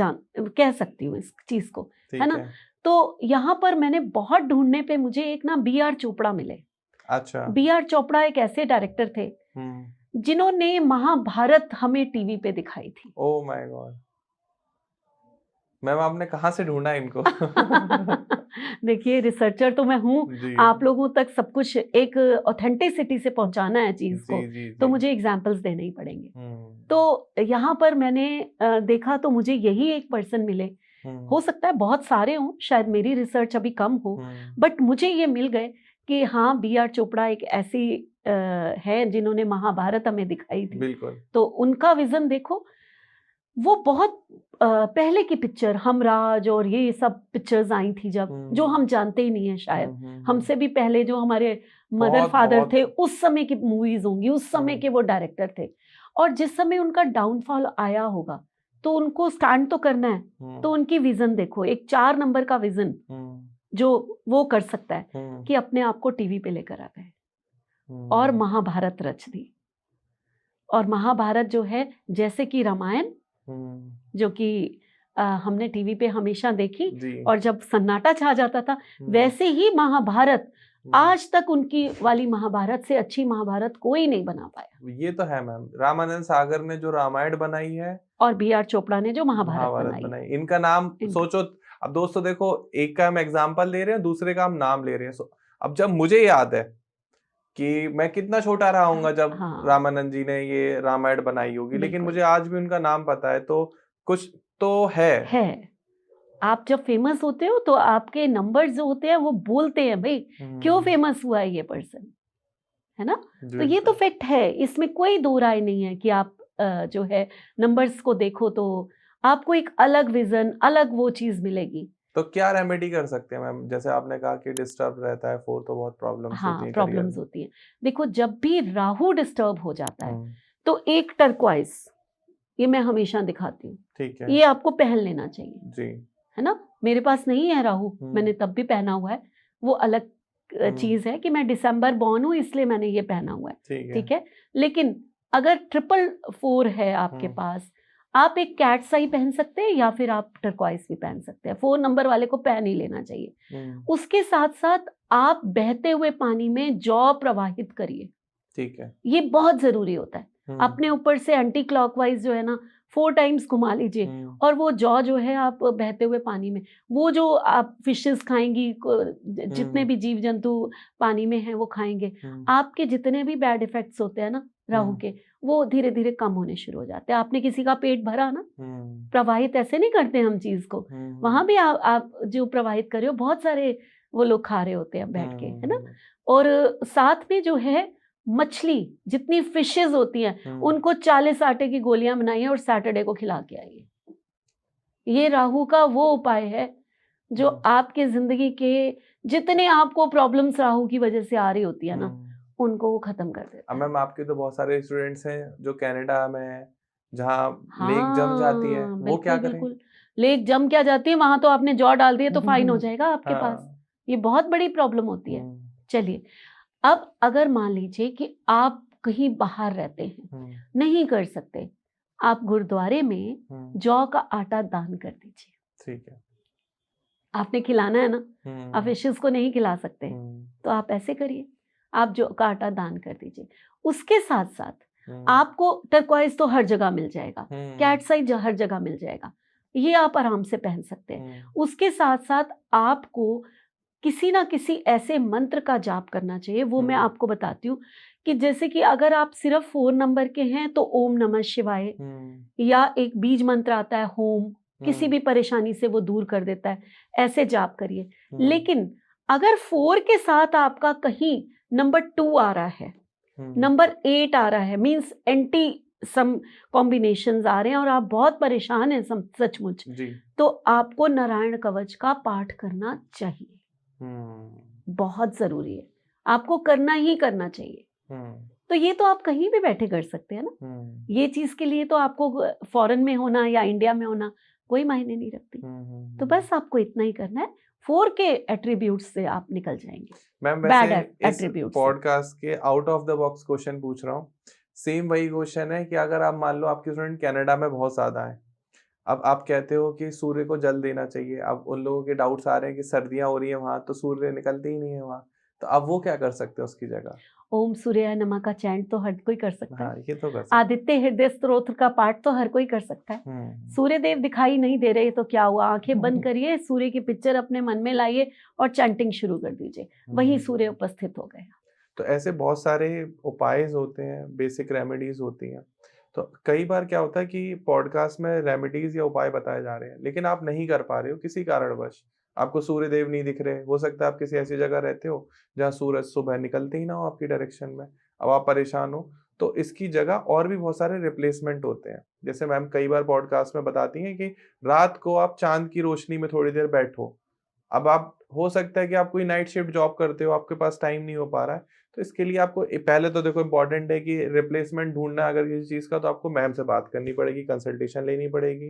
कह सकती हूँ इस चीज को, है ना? तो यहाँ पर मैंने बहुत ढूंढने पे मुझे एक ना B.R. चोपड़ा मिले। अच्छा। B.R. चोपड़ा एक ऐसे डायरेक्टर थे जिन्होंने महाभारत हमें टीवी पे दिखाई थी। Oh my God. मैम आपने कहाँ से ढूंढा इनको? देखिए, रिसर्चर तो मैं हूँ, जी आप लोगों तक सब कुछ एक ऑथेंटिसिटी से पहुंचाना है चीज जी को, जी तो जी। मुझे एग्जाम्पल्स देने ही पड़ेंगे। तो यहाँ पर मैंने देखा तो मुझे यही एक पर्सन मिले। हो सकता है बहुत सारे हों, शायद मेरी रिसर्च अभी कम हो, बट मुझे ये मिल गए कि हाँ, B.R. चोपड़ा एक ऐसी है जिन्होंने महाभारत हमें दिखाई थी। बिल्कुल। तो उनका विजन देखो, वो बहुत पहले की पिक्चर, हमराज और ये सब पिक्चर्स आई थी जब, जो हम जानते ही नहीं है शायद। हमसे भी पहले जो हमारे मदर बहुत फादर बहुत। थे, उस समय की मूवीज होंगी, उस समय के वो डायरेक्टर थे। और जिस समय उनका डाउनफॉल आया होगा, तो उनको स्टैंड तो करना है। तो उनकी विजन देखो, एक 4 नंबर का विजन जो वो कर सकता है कि अपने आप को टीवी पे लेकर आ गए और महाभारत रच दी। और महाभारत जो है, जैसे कि रामायण, जो कि हमने टीवी पे हमेशा देखी, जी। और जब सन्नाटा छा जाता था, वैसे ही महाभारत, आज तक उनकी वाली महाभारत से अच्छी महाभारत कोई नहीं बना पाया। ये तो है मैम, रामानंद सागर ने जो रामायण बनाई है और B.R. चोपड़ा ने जो महाभारत बनाई, इनका नाम सोचो। अब दोस्तों देखो, एक का हम एग्जाम्पल ले रहे हैं, दूसरे का हम नाम ले रहे हैं। अब जब मुझे याद है कि मैं कितना छोटा रहा हूँगा जब रामानंद जी ने ये रामायण बनाई होगी, लेकिन मुझे आज भी उनका नाम पता है, तो कुछ तो है। आप जब फेमस होते हो तो आपके नंबर्स जो होते हैं वो बोलते हैं भाई क्यों फेमस हुआ है ये पर्सन, है ना? तो ये तो फैक्ट है, इसमें कोई दो राय नहीं है कि आप जो है नंबर्स को देखो तो आपको एक अलग विजन, अलग वो चीज मिलेगी। तो क्या रेमेडी कर सकते हैं मैम? जैसे आपने कहा कि डिस्टर्ब रहता है 4 तो बहुत प्रॉब्लम्स होती हाँ, हैं करियर प्रॉब्लम्स में। होती हैं। देखो जब भी राहु डिस्टर्ब हो जाता है, हुँ, तो एक टर्क्वाइज़ ये मैं हमेशा दिखाती हूँ। ठीक है। ये आपको पहन लेना चाहिए, जी। है ना? मेरे पास नहीं है राहु, हुँ, मैंने तब भी पहना हुआ है। वो अलग हुँ, चीज़ है कि मैं दिसंबर बॉर्न हूँ इसलिए मैंने ये पहना हुआ है, ठीक है। ठीक है? लेकिन अगर 444 है आपके हुँ, पास, आप एक कैट्स आई पहन सकते हैं या फिर आप टर्क्वाइज़ भी पहन सकते हैं। 4 नंबर वाले को पहन ही लेना चाहिए। हुँ, उसके साथ-साथ आप बहते हुए पानी में जौ प्रवाहित करिए। ठीक है। ये बहुत ज़रूरी होता है। हुँ, अपने ऊपर से एंटी क्लॉकवाइज़ जो है ना 4 टाइम्स घुमा लीजिए हुँ, और वो जौ जो है आप बहते हुए पानी में, वो जो आप फिशेज़ खाएँगी जितने हुँ, भी जीव-जंतु पानी में हैं वो खाएँगे। हुँ, आपके जितने भी बैड इफ़ेक्ट्स होते हैं ना राहु हुँ, के, वो धीरे-धीरे कम होने शुरू हो जाते हैं। आपने किसी का पेट भरा ना, हुँ, प्रवाहित ऐसे नहीं करते हम चीज़ को। हुँ, वहाँ भी आप जो प्रवाहित कर रहे हो बहुत सारे वो लोग खा रहे होते हैं बैठ के, है ना? हुँ, और साथ में जो है मछली, जितनी फिशेज़ होती हैं, हुँ, उनको 40 आटे की गोलियाँ बनाइए और सैटरडे को खिला के आइए। ये राहु का वो उपाय है, जो हुँ, आपकी ज़िंदगी के जितने आपको प्रॉब्लम्स राहु की वज़ह से आ रही होती है ना, हुँ। उनको वो ख़त्म कर अब देता है। मैम आपके तो बहुत सारे स्टूडेंट्स हैं जो कनाडा में हैं, जहाँ लेक जम जाती है, हाँ, वो क्या बिल्कुल, करें? बिल्कुल। लेक जम क्या जाती है, वहाँ तो आपने जौ डाल दी है तो फ़ाइन हो जाएगा आपके पास। हाँ। ये बहुत बड़ी प्रॉब्लम होती है। हुँ, चलिए, अब अगर मान लीजिए कि आप कहीं बाहर रहते हैं, हुँ, नहीं कर सकते, आप गुरुद्वारे में हुँ, जौ का आटा दान कर दीजिए। ठीक है। आपने खिलाना है ना, आप हुँ, फिशेज़ को नहीं खिला सकते, हुँ, तो आप ऐसे करिए, आप जौ का आटा दान कर दीजिए। उसके साथ-साथ हुँ, आपको टर्कोइज़ तो हर जगह मिल जाएगा, हुँ, कैट्स आई हर जगह मिल जाएगा, ये आप आराम से पहन सकते हैं। हुँ, उसके साथ-साथ आपको किसी ना किसी ऐसे मंत्र का जाप करना चाहिए, वो मैं हुँ, आपको बताती हूँ कि जैसे कि अगर आप सिर्फ़ 4 नंबर के हैं, तो ओम नमः शिवाय हुँ, या एक बीज मंत्र आता है होम, किसी हुँ, भी परेशानी से वो दूर कर देता है, ऐसे जाप करिए। हुँ, लेकिन अगर 4 के साथ आपका कहीं नंबर 2 आ रहा है, हुँ, नंबर 8 आ रहा है, मीन्स एंटी सम कॉम्बिनेशंस आ रहे हैं और आप बहुत परेशान हैं सचमुच, जी। तो आपको नारायण कवच का पाठ करना चाहिए। हुँ, बहुत ज़रूरी है। आपको करना ही करना चाहिए। हुँ, तो ये तो आप कहीं भी बैठे कर सकते हैं ना। हुँ, ये चीज़ के लिए तो आपको फ़ॉरेन में होना या इंडिया में होना कोई मायने नहीं रखती। हुँ, हुँ, तो हुँ। बस आपको इतना ही करना है, 4 के एट्रिब्यूट्स से आप निकल जाएँगे, मैम वैसे बैड इस एट्रिब्यूट्स से। पॉडकास्ट के out of the box question पूछ रहा हूँ। सेम वही क्वेश्चन है कि अगर आप मान लो आपके स्टूडेंट कनाडा में बहुत ज़्यादा हैं। अब आप कहते हो कि सूर्य को जल देना चाहिए। अब उन लोगों के डाउट्स आ रहे हैं कि सर्दियाँ हो रही हैं वहाँ तो सूर्य निकलते ही नहीं है वहाँ। तो अब वो क्या कर सकते हैं उसकी जगह? ओम सूर्याय नमः का चैंट तो हर कोई कर सकता है। हाँ, ये तो कर सकते आदित्य हृदय स्तोत्र का पाठ तो हर कोई कर सकता है। हुँ। सूर्य देव दिखाई नहीं दे रहे तो क्या हुआ? आँखें बंद करिए, सूर्य की पिक्चर अपने मन में लाइए और चैंटिंग शुरू कर दीजिए। वहीं हुँ। सूर्य उपस्थित हो गया। तो ऐसे बहुत सारे उपायज़ होते हैं, बेसिक रेमेडीज़ होती हैं। तो कई बार क्या होता है कि पॉडकास्ट में रेमेडीज़ या उपाय बताए जा रहे हैं, लेकिन आप नहीं कर पा रहे हो किसी कारणवश। आपको सूर्य देव नहीं दिख रहे, हो सकता है आप किसी ऐसी जगह रहते हो, जहाँ सूरज सुबह निकलते ही ना हो आपकी डायरेक्शन में। अब आप परेशान हो, तो इसकी जगह और भी बहुत सारे रिप्लेसमेंट होते हैं। जैसे मैम कई बार पॉडकास्ट में बताती हैं कि रात को आप चाँद की रोशनी में थोड़ी देर बैठो। अब आप हो सकता है कि आप कोई नाइट शिफ्ट जॉब करते हो, आपके पास टाइम नहीं हो पा रहा है, तो इसके लिए आपको पहले तो देखो इम्पोर्टेंट है कि रिप्लेसमेंट ढूँढना अगर किसी चीज़ का तो आपको मैम से बात करनी पड़ेगी, कंसल्टेशन लेनी पड़ेगी,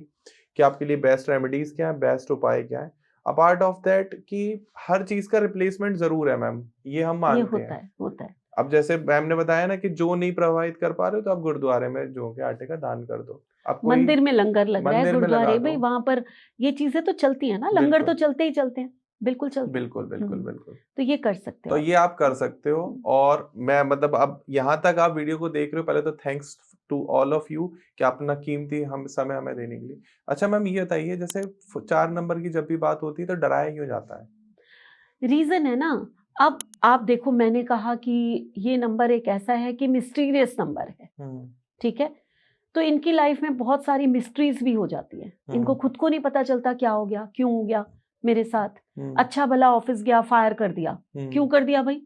कि आपके लिए बेस्ट रेमेडीज़ क्या हैं, बेस्ट उपाय क्या हैं। अपार्ट ऑफ दैट कि हर चीज़ का रिप्लेसमेंट ज़रूर है मैम, ये हम ये मानते होता हैं। है, होता है। अब जैसे मैम ने बताया ना कि जो नहीं प्रवाहित कर पा रहे हो तो आप गुरुद्वारे में जौ के आटे का दान कर दो। अब कोई मंदिर में लंगर लग रहा है, मंदिर में लगा गुरुद्वारे दो। में वहाँ पर ये चीज़ें तो चलती हैं ना, लंगर तो बिल्कुल, चलते ही चलते हैं। बिल्कुल चलते हैं। बिल्कुल, बिल्कुल, हुँ, बिल्कुल। तो ये कर सकते हो तो आप। ये आप कर सकते हो हुँ। और मैं मतलब अब यहाँ तक आप वीडियो को देख रहे हो पहले तो thanks to all of you कि अपना कीमती हम समय हमें देने के लिए। अच्छा मैम ये बताइए जैसे 4 नंबर की जब भी बात होती है तो डराया क्यों जाता है? रीज़न है ना, अब आप देखो मैंने कहा कि ये नंबर एक ऐसा है कि मिस्टीरियस नंबर है, हुँ, ठीक है? तो इनकी लाइफ़ में बहुत सारी मिस्ट्रीज़ भी हो जाती हैं। इनको हुँ, खुद को नहीं पता चलता क्या हो गया, क्यों हो गया मेरे साथ? हुँ, अच्छा भला ऑफ़िस गया, फायर कर दिया। क्यों हुँ, कर दिया भई?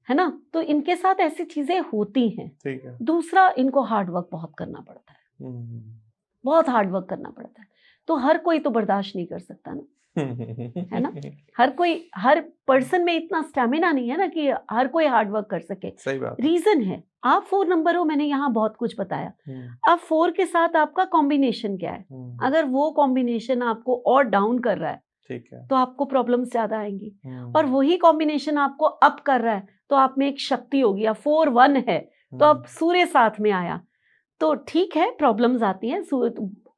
है ना? तो इनके साथ ऐसी चीज़ें होती हैं। ठीक है। दूसरा इनको हार्ड वर्क बहुत करना पड़ता है, हुँ, बहुत हार्ड वर्क करना पड़ता है। तो हर कोई तो बर्दाश्त नहीं कर सकता ना। है ना? हर पर्सन में इतना स्टैमिना नहीं है ना कि हर कोई हार्ड वर्क कर सके। सही बात है। रीजन है, आप 4 नंबर हो, मैंने यहाँ बहुत कुछ बताया। अब 4 के साथ आपका कॉम्बिनेशन क्या है? अगर वो कॉम्बिनेशन आपको और डाउन कर रहा है ठीक है। तो आपको प्रॉब्लम्स ज्यादा आएंगी, और वही कॉम्बिनेशन आपको अप कर रहा है तो आप में एक शक्ति होगी। या 4-1 है तो अब सूर्य साथ में आया, तो ठीक है, प्रॉब्लम्स आती हैं,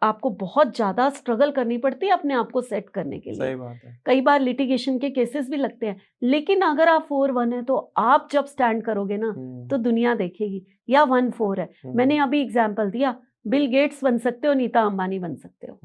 आपको बहुत ज्यादा स्ट्रगल करनी पड़ती है अपने आप को सेट करने के लिए। सही बात है। कई बार लिटिगेशन के केसेस भी लगते हैं, लेकिन अगर आप 4-1 है तो आप जब स्टैंड करोगे ना तो दुनिया देखेगी। या 1-4 है, मैंने अभी एग्जांपल दिया, बिल गेट्स बन सकते हो, नीता अंबानी बन सकते हो।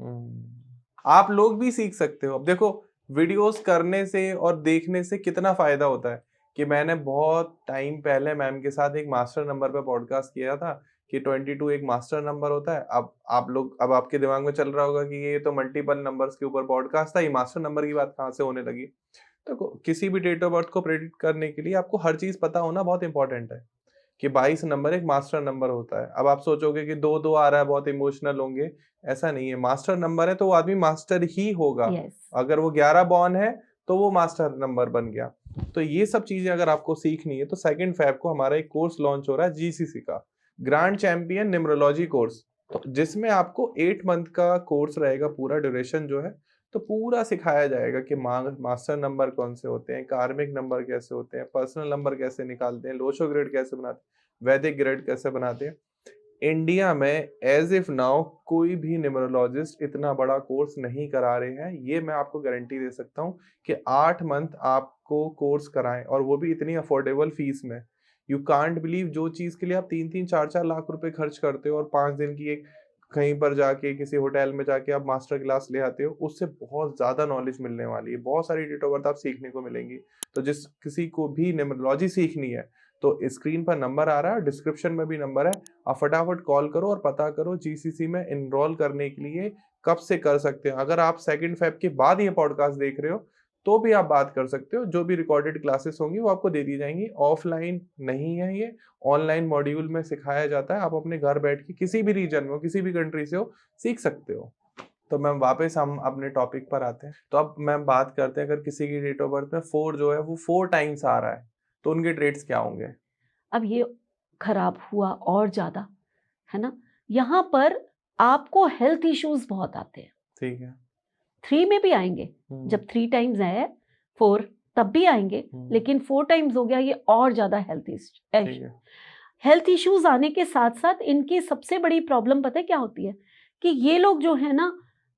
आप लोग भी सीख सकते हो। अब देखो, वीडियोस करने से और देखने से कितना फायदा होता है कि मैंने बहुत टाइम पहले मैम के साथ एक मास्टर नंबर पे पॉडकास्ट किया था कि 22 एक मास्टर नंबर होता है। अब आपके दिमाग में चल रहा होगा कि ये तो मल्टीपल नंबर्स के ऊपर पॉडकास्ट था, ये मास्टर नंबर की बात कहाँ से होने लगी। तो किसी भी डेट ऑफ बर्थ को प्रेडिक्ट करने के लिए आपको हर चीज पता होना बहुत इंपॉर्टेंट है कि 22 नंबर एक मास्टर नंबर होता है। अब आप सोचोगे कि 2-2 आ रहा है, बहुत इमोशनल होंगे, ऐसा नहीं है। मास्टर नंबर है तो वो आदमी मास्टर ही होगा। अगर वो 11 बॉर्न है तो वो मास्टर नंबर बन गया। तो ये सब चीजें अगर आपको सीखनी है तो 2 फेब को हमारा एक कोर्स लॉन्च हो रहा है जीसीसी का, ग्रैंड चैंपियन न्यूमरोलॉजी कोर्स, तो जिसमें आपको 8 मंथ का कोर्स रहेगा। पूरा ड्यूरेशन जो है तो पूरा सिखाया जाएगा कि मास्टर नंबर कौन से होते हैं, कार्मिक नंबर कैसे होते हैं, पर्सनल नंबर कैसे निकालते हैं, लोशो ग्रिड कैसे बनाते हैं, वैदिक ग्रिड कैसे बनाते हैं। इंडिया में एज इफ नाउ कोई भी न्यूमरोलॉजिस्ट इतना बड़ा कोर्स नहीं करा रहे हैं। ये मैं आपको गारंटी दे सकता हूँ कि 8 मंथ आपको कोर्स कराएं, और वो भी इतनी अफोर्डेबल फीस में। यू कांट बिलीव, जो चीज के लिए आप 3-4 लाख रुपए खर्च करते हो और 5 दिन की एक कहीं पर जाके किसी होटल में जाके आप मास्टर क्लास ले आते हो, उससे बहुत ज्यादा नॉलेज मिलने वाली है, बहुत सारी डेट ऑफ बर्थ आप सीखने को मिलेंगी। तो जिस किसी को भी न्यूमरोलॉजी सीखनी है तो स्क्रीन पर नंबर आ रहा है, डिस्क्रिप्शन में भी नंबर है, आप फटाफट कॉल करो और पता करो जीसीसी में एनरोल करने के लिए कब से कर सकते हैं। अगर आप 2 फेब के बाद ये पॉडकास्ट देख रहे हो तो भी आप बात कर सकते हो। जो भी रिकॉर्डेड क्लासेस होंगी वो आपको दे दी जाएंगी। ऑफलाइन नहीं है, ये ऑनलाइन मॉड्यूल में सिखाया जाता है। आप अपने घर बैठ के किसी भी रीजन में हो, किसी भी कंट्री से हो, सीख सकते हो। तो मैम वापस हम अपने टॉपिक पर आते हैं। तो अब मैम बात करते हैं, अगर किसी की डेट ऑफ बर्थ में 4 जो है वो 4 टाइम्स आ रहा है तो उनके ट्रेड्स क्या होंगे? अब ये खराब हुआ और ज्यादा, है ना? यहाँ पर आपको हेल्थ इश्यूज बहुत आते हैं। ठीक है। 3 में भी आएंगे, जब 3 टाइम्स है 4 तब भी आएंगे, लेकिन 4 टाइम्स हो गया, ये और ज्यादा हेल्थ इश्यूज आने के साथ साथ इनकी सबसे बड़ी प्रॉब्लम पता है क्या होती है? कि ये लोग जो है ना,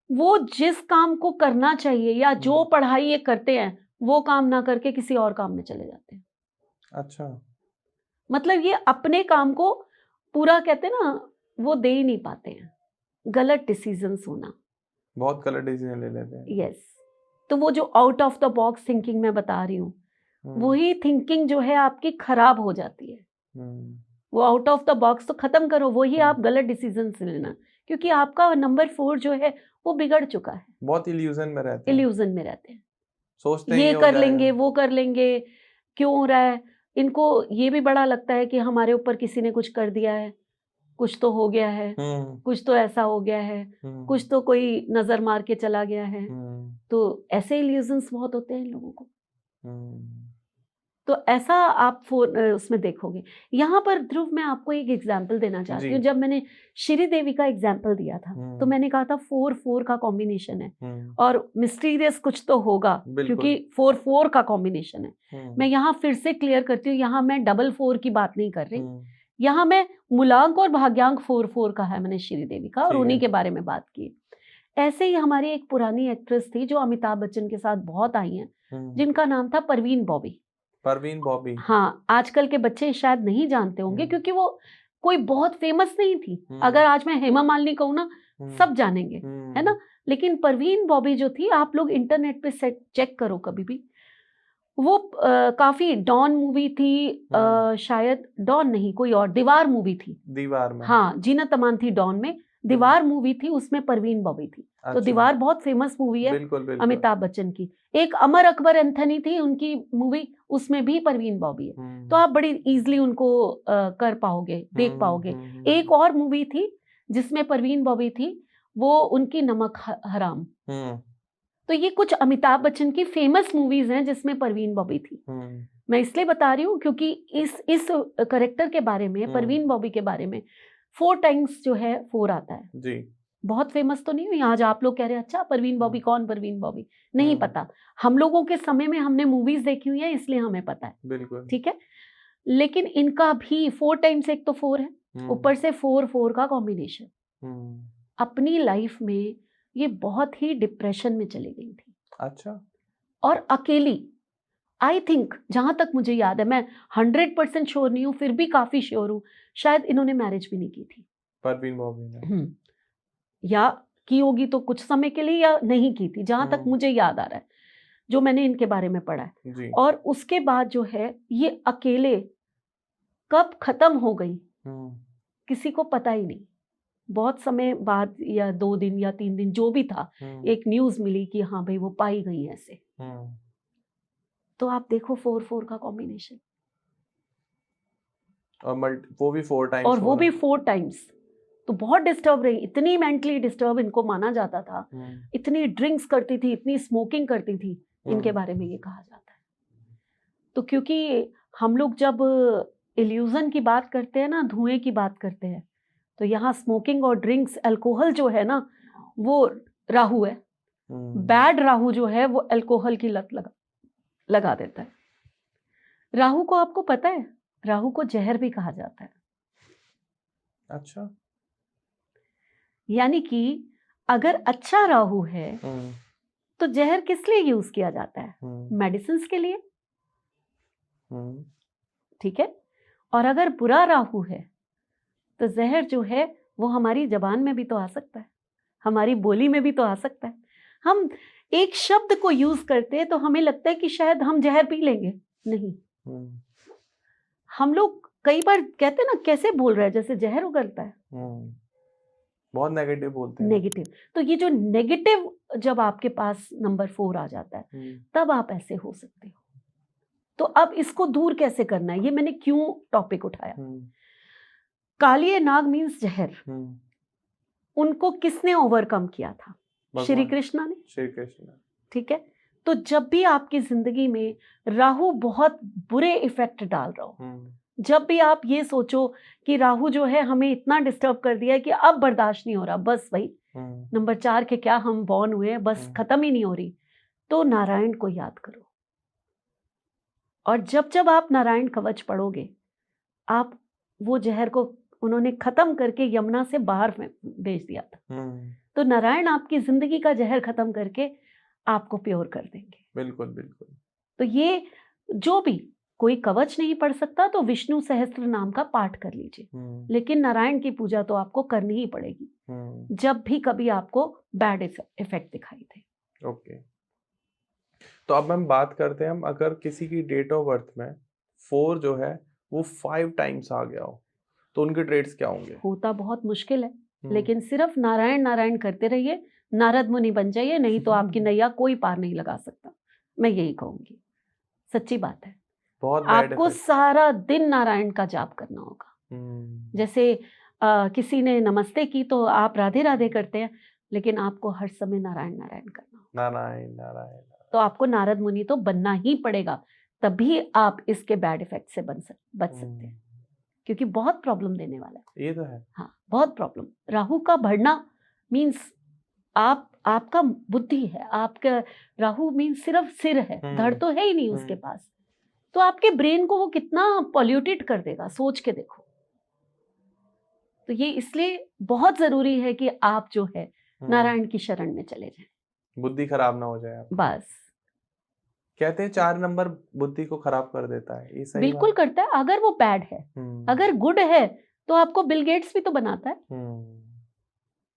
वो जिस काम को करना चाहिए या जो पढ़ाई ये करते हैं वो काम ना करके किसी और काम में चले जाते हैं। अच्छा। मतलब ये अपने काम को पूरा, कहते हैं ना, वो दे ही नहीं पाते हैं। गलत डिसीजंस होना, बहुत गलत डिसीजन ले लेते हैं। यस। तो वो जो out of the box thinking मैं बता रही हूँ, वही थिंकिंग जो है आपकी खराब हो जाती है। वो आउट ऑफ द बॉक्स तो खत्म करो, वही आप गलत डिसीजन लेना, क्योंकि आपका नंबर 4 जो है वो बिगड़ चुका है। बहुत इल्यूजन में रहते हैं। इल्यूजन में रहते हैं, सोचते ये कर लेंगे, वो कर लेंगे, क्यों हो रहा है। इनको ये भी बड़ा लगता है कि हमारे ऊपर किसी ने कुछ कर दिया है, कुछ तो हो गया है, कुछ तो ऐसा हो गया है, कुछ तो कोई नजर मार के चला गया है। तो ऐसे इल्यूजन्स बहुत होते हैं इन लोगों को। तो ऐसा आप उसमें देखोगे। यहाँ पर ध्रुव, मैं आपको एक एग्जाम्पल देना चाहती हूँ। जब मैंने श्री देवी का एग्जाम्पल दिया था तो मैंने कहा था 4-4 का कॉम्बिनेशन है और मिस्टीरियस कुछ तो होगा, क्योंकि 4-4 का कॉम्बिनेशन है। मैं यहाँ फिर से क्लियर करती हूँ, यहाँ मैं 4-4 की बात नहीं कर रही, यहाँ मैं मूलांक और भाग्यांक 4-4 का है मैंने श्री देवी का, और उन्हीं के बारे में बात की। ऐसे ही हमारी एक पुरानी एक्ट्रेस थी जो अमिताभ बच्चन के साथ बहुत आई हैं, जिनका नाम था परवीन बॉबी। हाँ, आजकल के बच्चे शायद नहीं जानते होंगे क्योंकि वो कोई बहुत फेमस नहीं थी। अगर आज मैं हेमा मालिनी कहूँ ना, सब जानेंगे, है ना? लेकिन परवीन बॉबी जो थी, आप लोग इंटरनेट पे चेक करो कभी भी, वो काफी डॉन मूवी थी, शायद डॉन नहीं, कोई और दीवार मूवी थी, दीवार में, हाँ, जीनत अमान थी डॉन में, दीवार मूवी थी, उसमें परवीन बॉबी थी। तो दीवार बहुत फेमस मूवी है, बिल्कुल। अमिताभ बच्चन की। एक अमर अकबर एंथनी थी उनकी मूवी, उसमें भी परवीन बॉबी है। तो आप बड़ी इजीली उनको कर पाओगे, देख पाओगे। एक और मूवी थी जिसमें परवीन बॉबी थी, वो उनकी नमक हराम, तो ये कुछ अमिताभ बच्चन की फेमस मूवीज हैं जिसमें परवीन बॉबी थी। मैं इसलिए बता रही हूँ क्योंकि इस करेक्टर के बारे में, परवीन बॉबी के बारे में 4 टाइम्स जो है 4 आता है जी। बहुत फेमस तो नहीं हुई। आज आप लोग कह रहे हैं अच्छा परवीन बॉबी, कौन परवीन बॉबी, नहीं पता। हम लोगों के समय में हमने मूवीज देखी हुई है इसलिए हमें पता है, बिल्कुल। ठीक है। लेकिन इनका भी 4 टाइम्स, एक तो 4 है, ऊपर से 4 का कॉम्बिनेशन। अपनी लाइफ में ये बहुत ही डिप्रेशन में चली गई थी। अच्छा। और अकेली, आई थिंक, जहां तक मुझे याद है, मैं 100% श्योर नहीं हूँ, फिर भी काफी श्योर हूँ, शायद इन्होंने मैरिज भी नहीं की थी परवीन बॉबी ने। या की होगी तो कुछ समय के लिए, या नहीं की थी, जहां तक मुझे याद आ रहा है, जो मैंने इनके बारे में पढ़ा है जी। और उसके बाद जो है ये अकेले कब खत्म हो गई किसी को पता ही नहीं। बहुत समय बाद, या 2 दिन या 3 दिन जो भी था, एक न्यूज मिली कि हाँ भाई वो पाई गई ऐसे। तो आप देखो 4 का कॉम्बिनेशन, और वो भी 4 टाइम्स, और वो भी 4 टाइम्स। तो बहुत डिस्टर्ब रही, इतनी मेंटली डिस्टर्ब इनको माना जाता था, इतनी ड्रिंक्स करती थी, इतनी स्मोकिंग करती थी, इनके बारे में ये कहा जाता है। तो क्योंकि हम लोग जब इल्यूजन की बात करते हैं ना, धुएं की बात करते हैं, तो यहाँ स्मोकिंग और ड्रिंक्स, अल्कोहल जो है ना, वो राहु है। बैड राहु जो है वो अल्कोहल की लत लगा देता है। राहु को आपको पता है, राहु को जहर भी कहा जाता है। अच्छा। यानी कि अगर अच्छा राहु है तो जहर किस लिए यूज किया जाता है? मेडिसिन के लिए, ठीक है। और अगर बुरा राहु है तो जहर जो है वो हमारी जबान में भी तो आ सकता है, हमारी बोली में भी तो आ सकता है। हम एक शब्द को यूज करते हैं तो हमें लगता है कि शायद हम जहर पी लेंगे, नहीं। हम लोग कई बार कहते हैं ना, कैसे बोल रहे हैं जैसे जहर उगलता है। बहुत नेगेटिव बोलते हैं। नेगेटिव, तो ये जो नेगेटिव जब आपके पास नंबर 4 आ जाता है तब आप ऐसे हो सकते हो। तो अब इसको दूर कैसे करना है, ये मैंने क्यों टॉपिक उठाया। कालिए नाग मीन्स जहर, उनको किसने ओवरकम किया था? श्री कृष्णा ने। श्री कृष्ण, ठीक है। तो जब भी आपकी जिंदगी में राहु बहुत बुरे इफेक्ट डाल रहा हो, जब भी आप ये सोचो कि राहु जो है हमें इतना डिस्टर्ब कर दिया है कि अब बर्दाश्त नहीं हो रहा, बस भाई नंबर 4 के क्या हम बॉर्न हुए हैं, बस खत्म ही नहीं हो रही, तो नारायण को याद करो। और जब जब आप नारायण कवच पढ़ोगे, आप वो जहर को उन्होंने खत्म करके यमुना से बाहर भेज दिया था, तो नारायण आपकी जिंदगी का जहर खत्म करके आपको प्योर कर देंगे। बिल्कुल बिल्कुल। तो ये जो भी कोई कवच नहीं पढ़ सकता तो विष्णु सहस्त्र नाम का पाठ कर लीजिए, लेकिन नारायण की पूजा तो आपको करनी ही पड़ेगी जब भी कभी आपको बैड इफेक्ट दिखाई दे। ओके। तो अब हम बात करते हैं, हम अगर किसी की डेट ऑफ बर्थ में 4 जो है वो 5 टाइम्स आ गया हो तो उनके ट्रेड्स क्या होंगे? होता बहुत मुश्किल है, लेकिन सिर्फ नारायण नारायण करते रहिए, नारद मुनि बन जाइए, नहीं तो आपकी नैया कोई पार नहीं लगा सकता। मैं यही कहूंगी, सच्ची बात है। आपको सारा दिन नारायण का जाप करना होगा। जैसे किसी ने नमस्ते की तो आप राधे राधे करते हैं, लेकिन आपको हर समय नारायण नारायण करना होगा। नारायण नारायण। तो आपको नारद मुनि तो बनना ही पड़ेगा, तभी आप इसके बैड इफेक्ट से बच सकते हैं, क्योंकि बहुत प्रॉब्लम देने वाला है। ये तो है। हाँ, बहुत प्रॉब्लम। राहु का बढ़ना मीन्स आपका बुद्धि है, आपका राहु मीन्स सिर्फ सिर है, धड़ तो है ही नहीं उसके पास, तो आपके ब्रेन को वो कितना पॉल्यूटेड कर देगा, सोच के देखो। तो ये इसलिए बहुत जरूरी है कि आप जो है नारायण की शरण में चले जाएं, बुद्धि खराब ना हो जाए। बस कहते हैं 4 नंबर बुद्धि को खराब कर देता है, ये सही बिल्कुल करता है, अगर वो बैड है। अगर गुड है तो आपको बिल गेट्स भी तो बनाता है।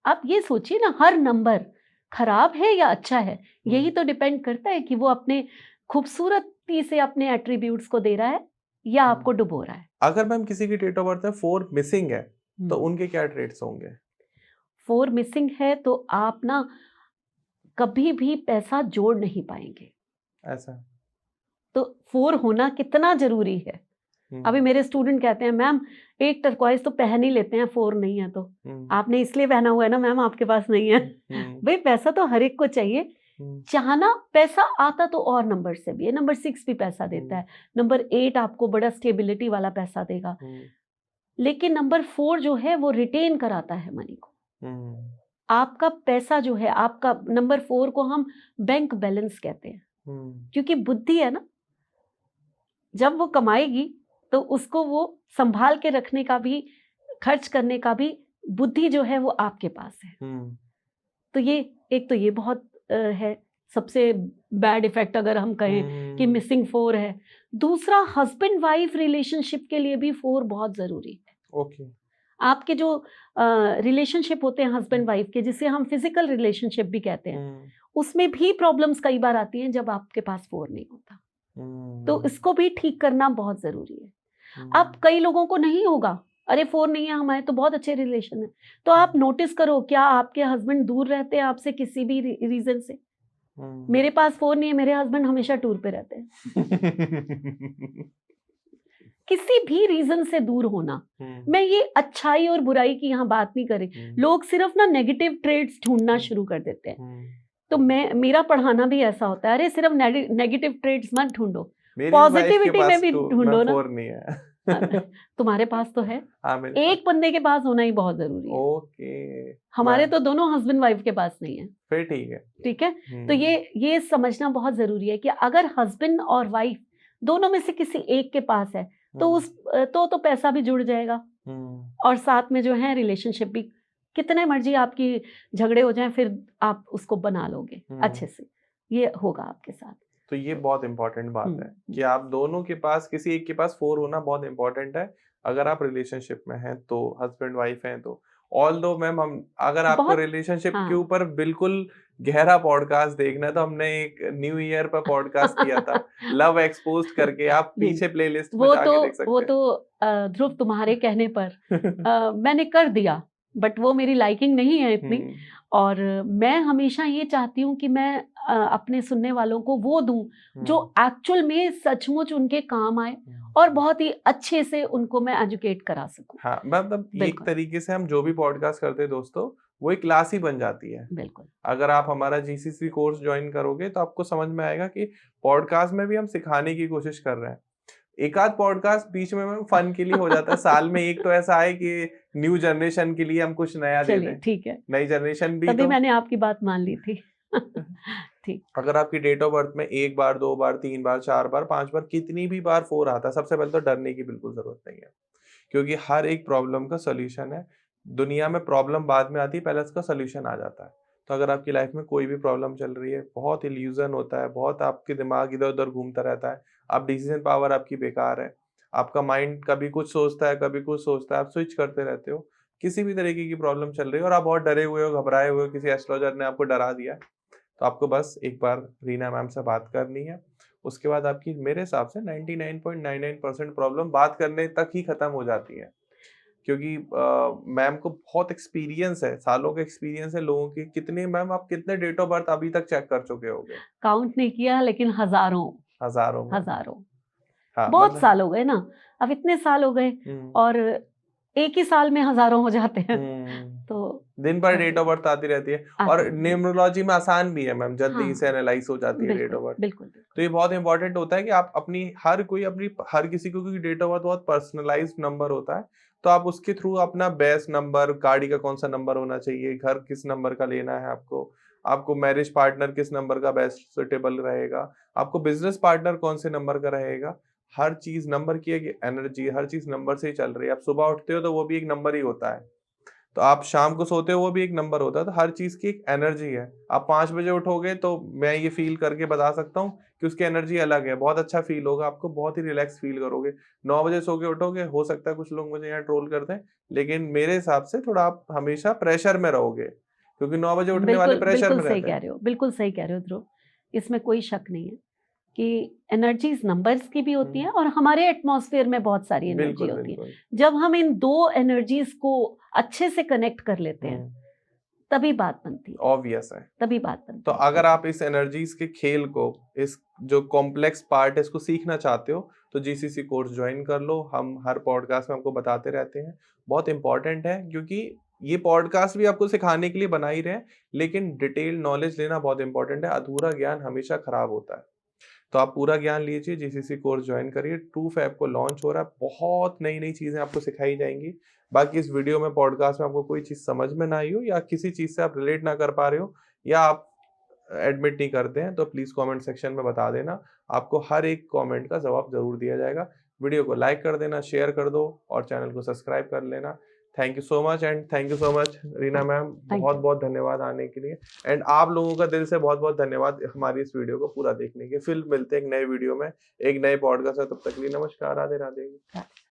आप ये सोचिए ना, हर नंबर खराब है या अच्छा है, यही तो डिपेंड करता है कि वो अपने खूबसूरती से अपने एट्रीब्यूट्स को दे रहा है या आपको डुबो रहा है। अगर मैम किसी की डेट ऑफ बर्थ में 4 मिसिंग है तो उनके क्या ट्रेड्स होंगे? 4 मिसिंग है तो आप ना कभी भी पैसा जोड़ नहीं पाएंगे। ऐसा? तो 4 होना कितना जरूरी है। अभी मेरे स्टूडेंट कहते हैं मैम एक टर्कॉइज तो पहन ही लेते हैं, 4 नहीं है तो। आपने इसलिए पहना हुआ है ना मैम, आपके पास नहीं है। भाई पैसा तो हर एक को चाहिए, चाहना, पैसा आता तो और नंबर से भी है, नंबर 6 भी पैसा देता है, नंबर 8 आपको बड़ा स्टेबिलिटी वाला पैसा देगा, लेकिन नंबर 4 जो है वो रिटेन कराता है मनी को। आपका पैसा जो है, आपका नंबर 4 को हम बैंक बैलेंस कहते हैं, क्योंकि बुद्धि है ना, जब वो कमाएगी तो उसको वो संभाल के रखने का भी, खर्च करने का भी बुद्धि जो है वो आपके पास है। तो ये एक तो ये बहुत है सबसे बैड इफेक्ट अगर हम कहें कि मिसिंग 4 है। दूसरा, हस्बैंड वाइफ रिलेशनशिप के लिए भी 4 बहुत जरूरी है। ओके। आपके जो रिलेशनशिप होते हैं हस्बैंड वाइफ के, जिसे हम फिजिकल रिलेशनशिप भी कहते हैं, उसमें भी प्रॉब्लम्स कई बार आती हैं जब आपके पास 4 नहीं होता। तो इसको भी ठीक करना बहुत जरूरी है। अब कई लोगों को नहीं होगा, अरे 4 नहीं है, हमारे तो बहुत अच्छे रिलेशन है, तो आप नोटिस करो क्या आपके हस्बैंड दूर रहते हैं आपसे किसी भी रीजन से? मेरे पास 4 नहीं है, मेरे हस्बैंड हमेशा टूर पे रहते हैं। किसी भी रीजन से दूर होना। मैं ये अच्छाई और बुराई की यहाँ बात नहीं कर रही, लोग सिर्फ ना नेगेटिव ट्रेड्स ढूंढना शुरू कर देते हैं। तो मेरा पढ़ाना भी ऐसा होता है, अरे सिर्फ नेगेटिव ट्रेड्स मत ढूंढो, पॉजिटिविटी में भी ढूंढो ना। 4 नहीं है। तुम्हारे पास तो है, एक बंदे के पास होना ही बहुत जरूरी है। ओके। हमारे तो दोनों हस्बैंड वाइफ के पास नहीं है, फिर ठीक है। ठीक है। तो ये समझना बहुत जरूरी है कि अगर हस्बैंड और वाइफ दोनों में से किसी एक के पास है तो उस तो पैसा भी जुड़ जाएगा, और साथ में जो है रिलेशनशिप भी, कितने मर्जी आपकी झगड़े हो जाएं फिर आप उसको बना लोगे अच्छे से, ये होगा आपके साथ। तो ये बहुत इंपॉर्टेंट बात है कि आप दोनों के पास, किसी एक के पास 4 होना बहुत इंपॉर्टेंट है अगर आप रिलेशनशिप में हैं, तो हस्बैंड वाइफ हैं तो। ऑल्दो मैम, हम अगर आपको रिलेशनशिप के ऊपर बिल्कुल गहरा पॉडकास्ट देखना है तो हमने एक न्यू ईयर पर पॉडकास्ट किया था लव एक्सपोज्ड करके, आप पीछे प्लेलिस्ट में जाके देख सकते हैं। वो तो ध्रुव तुम्हारे कहने पर मैंने कर दिया, बट वो मेरी लाइकिंग नहीं है इतनी, और मैं हमेशा ये चाहती हूँ कि मैं अपने सुनने वालों को वो दूं जो एक्चुअल में सचमुच उनके काम आए और बहुत ही अच्छे से उनको मैं एजुकेट करा सकूं। हाँ, मतलब एक तरीके से हम जो भी पॉडकास्ट करते हैं दोस्तों, वो एक क्लास ही बन जाती है। बिल्कुल। अगर आप हमारा जीसीसी कोर्स ज्वाइन करोगे तो आपको समझ में आएगा कि पॉडकास्ट में भी हम सिखाने की कोशिश कर रहे हैं। एक आध पॉडकास्ट बीच में फन के लिए हो जाता है, साल में एक तो ऐसा आए कि न्यू जनरेशन के लिए हम कुछ नया दे दें। ठीक है, नई जनरेशन भी, तभी मैंने आपकी बात मान ली थी। ठीक। अगर आपकी डेट ऑफ बर्थ में 1 बार 2 बार 3 बार 4 बार 5 बार कितनी भी बार 4 आता है, सबसे पहले तो डरने की बिल्कुल जरूरत नहीं है, क्योंकि हर एक प्रॉब्लम का सोल्यूशन है। दुनिया में प्रॉब्लम बाद में आती है, पहले उसका सोल्यूशन आ जाता है। तो अगर आपकी लाइफ में कोई भी प्रॉब्लम चल रही है, बहुत इल्यूजन होता है, बहुत आपके दिमाग इधर उधर घूमता रहता है, आप डिसीजन पावर आपकी बेकार है, आपका माइंड कभी कुछ सोचता है कभी कुछ सोचता है, आप स्विच करते रहते हो, किसी भी तरीके की प्रॉब्लम चल रही है और आप बहुत डरे हुए हो, घबराए हुए हो, किसी एस्ट्रोलॉजर ने आपको डरा दिया, तो आपको बस एक बार रीना मैम से बात करनी है। उसके बाद आपकी मेरे हिसाब से 99.99% प्रॉब्लम बात करने तक ही खत्म हो जाती है, क्योंकि मैम को बहुत एक्सपीरियंस है, सालों का एक्सपीरियंस है लोगों के। कितने मैम, आप कितने डेट ऑफ बर्थ अभी तक चेक कर चुके होंगे? काउंट नहीं किया, लेकिन हजारों। हाँ, बहुत साल हो गए ना, अब इतने साल हो गए और एक ही साल में हजारों हो जाते हैं। तो दिन भर डेट ऑफ बर्थ आती रहती है, और न्यूमरोलॉजी में आसान भी है मैम, जल्दी से एनालाइज हो जाती है डेट ऑफ बर्थ। बिल्कुल। तो ये बहुत इंपॉर्टेंट होता है कि आप अपनी हर किसी को, क्योंकि डेट ऑफ बर्थ बहुत पर्सनलाइज्ड नंबर होता है, तो आप उसके थ्रू अपना बेस्ट नंबर, गाड़ी का कौन सा नंबर होना चाहिए, घर किस नंबर का लेना है आपको मैरिज पार्टनर किस नंबर का बेस्ट सुटेबल रहेगा, आपको बिजनेस पार्टनर कौन से नंबर का रहेगा, हर चीज नंबर की एक एनर्जी, हर चीज नंबर से ही चल रही है। आप सुबह उठते हो तो वो भी एक नंबर ही होता है, तो आप शाम को सोते हो वो भी एक नंबर होता है, तो हर चीज की एक एनर्जी है। आप 5 बजे उठोगे तो मैं ये फील करके बता सकता हूँ कि उसकी एनर्जी अलग है, बहुत अच्छा फील होगा आपको, बहुत ही रिलैक्स फील करोगे। 9 बजे सो के उठोगे, हो सकता है कुछ लोग मुझे यहाँ ट्रोल करते हैं, लेकिन मेरे हिसाब से थोड़ा आप हमेशा प्रेशर में रहोगे, क्योंकि 9 बजे उठने वाले प्रेशर में रहते हैं। बिल्कुल सही कह रहे हो ध्रुव, इसमें कोई शक नहीं है कि एनर्जीज नंबर्स की भी होती हैं और हमारे एटमॉस्फेयर में बहुत सारी एनर्जी होती है। जब हम इन दो एनर्जीज को अच्छे से कनेक्ट कर लेते हैं तभी बात बनती है, ऑब्वियस है, तभी बात बनती है। तो अगर आप इस एनर्जीज के खेल को, इस जो कॉम्प्लेक्स पार्ट है, इसको सीखना चाहते हो तो जीसीसी कोर्स ज्वाइन कर लो। हम हर पॉडकास्ट में आपको बताते रहते हैं, बहुत इंपॉर्टेंट है, क्योंकि ये पॉडकास्ट भी आपको सिखाने के लिए बना ही रहे हैं, लेकिन डिटेल नॉलेज लेना बहुत इंपॉर्टेंट है। अधूरा ज्ञान हमेशा खराब होता है। तो आप पूरा ज्ञान लीजिए, जीसीसी कोर्स ज्वाइन करिए। ट्रूफ ऐप को लॉन्च हो रहा है, बहुत नई नई चीजें आपको सिखाई जाएंगी। बाकी इस वीडियो में, पॉडकास्ट में आपको कोई चीज समझ में ना आई हो, या किसी चीज से आप रिलेट ना कर पा रहे हो, या आप एडमिट नहीं करते हैं, तो प्लीज कमेंट सेक्शन में बता देना। आपको हर एक कमेंट का जवाब जरूर दिया जाएगा। वीडियो को लाइक कर देना, शेयर कर दो और चैनल को सब्सक्राइब कर लेना। Thank you so much, and thank you so much Reena ma'am, thank बहुत यू। बहुत धन्यवाद आने के लिए। एंड आप लोगों का दिल से बहुत बहुत धन्यवाद हमारी इस वीडियो को पूरा देखने के। फिर मिलते हैं एक नए वीडियो में, एक नए पॉडकास्ट में। तब तक के लिए नमस्कार, राधे राधे।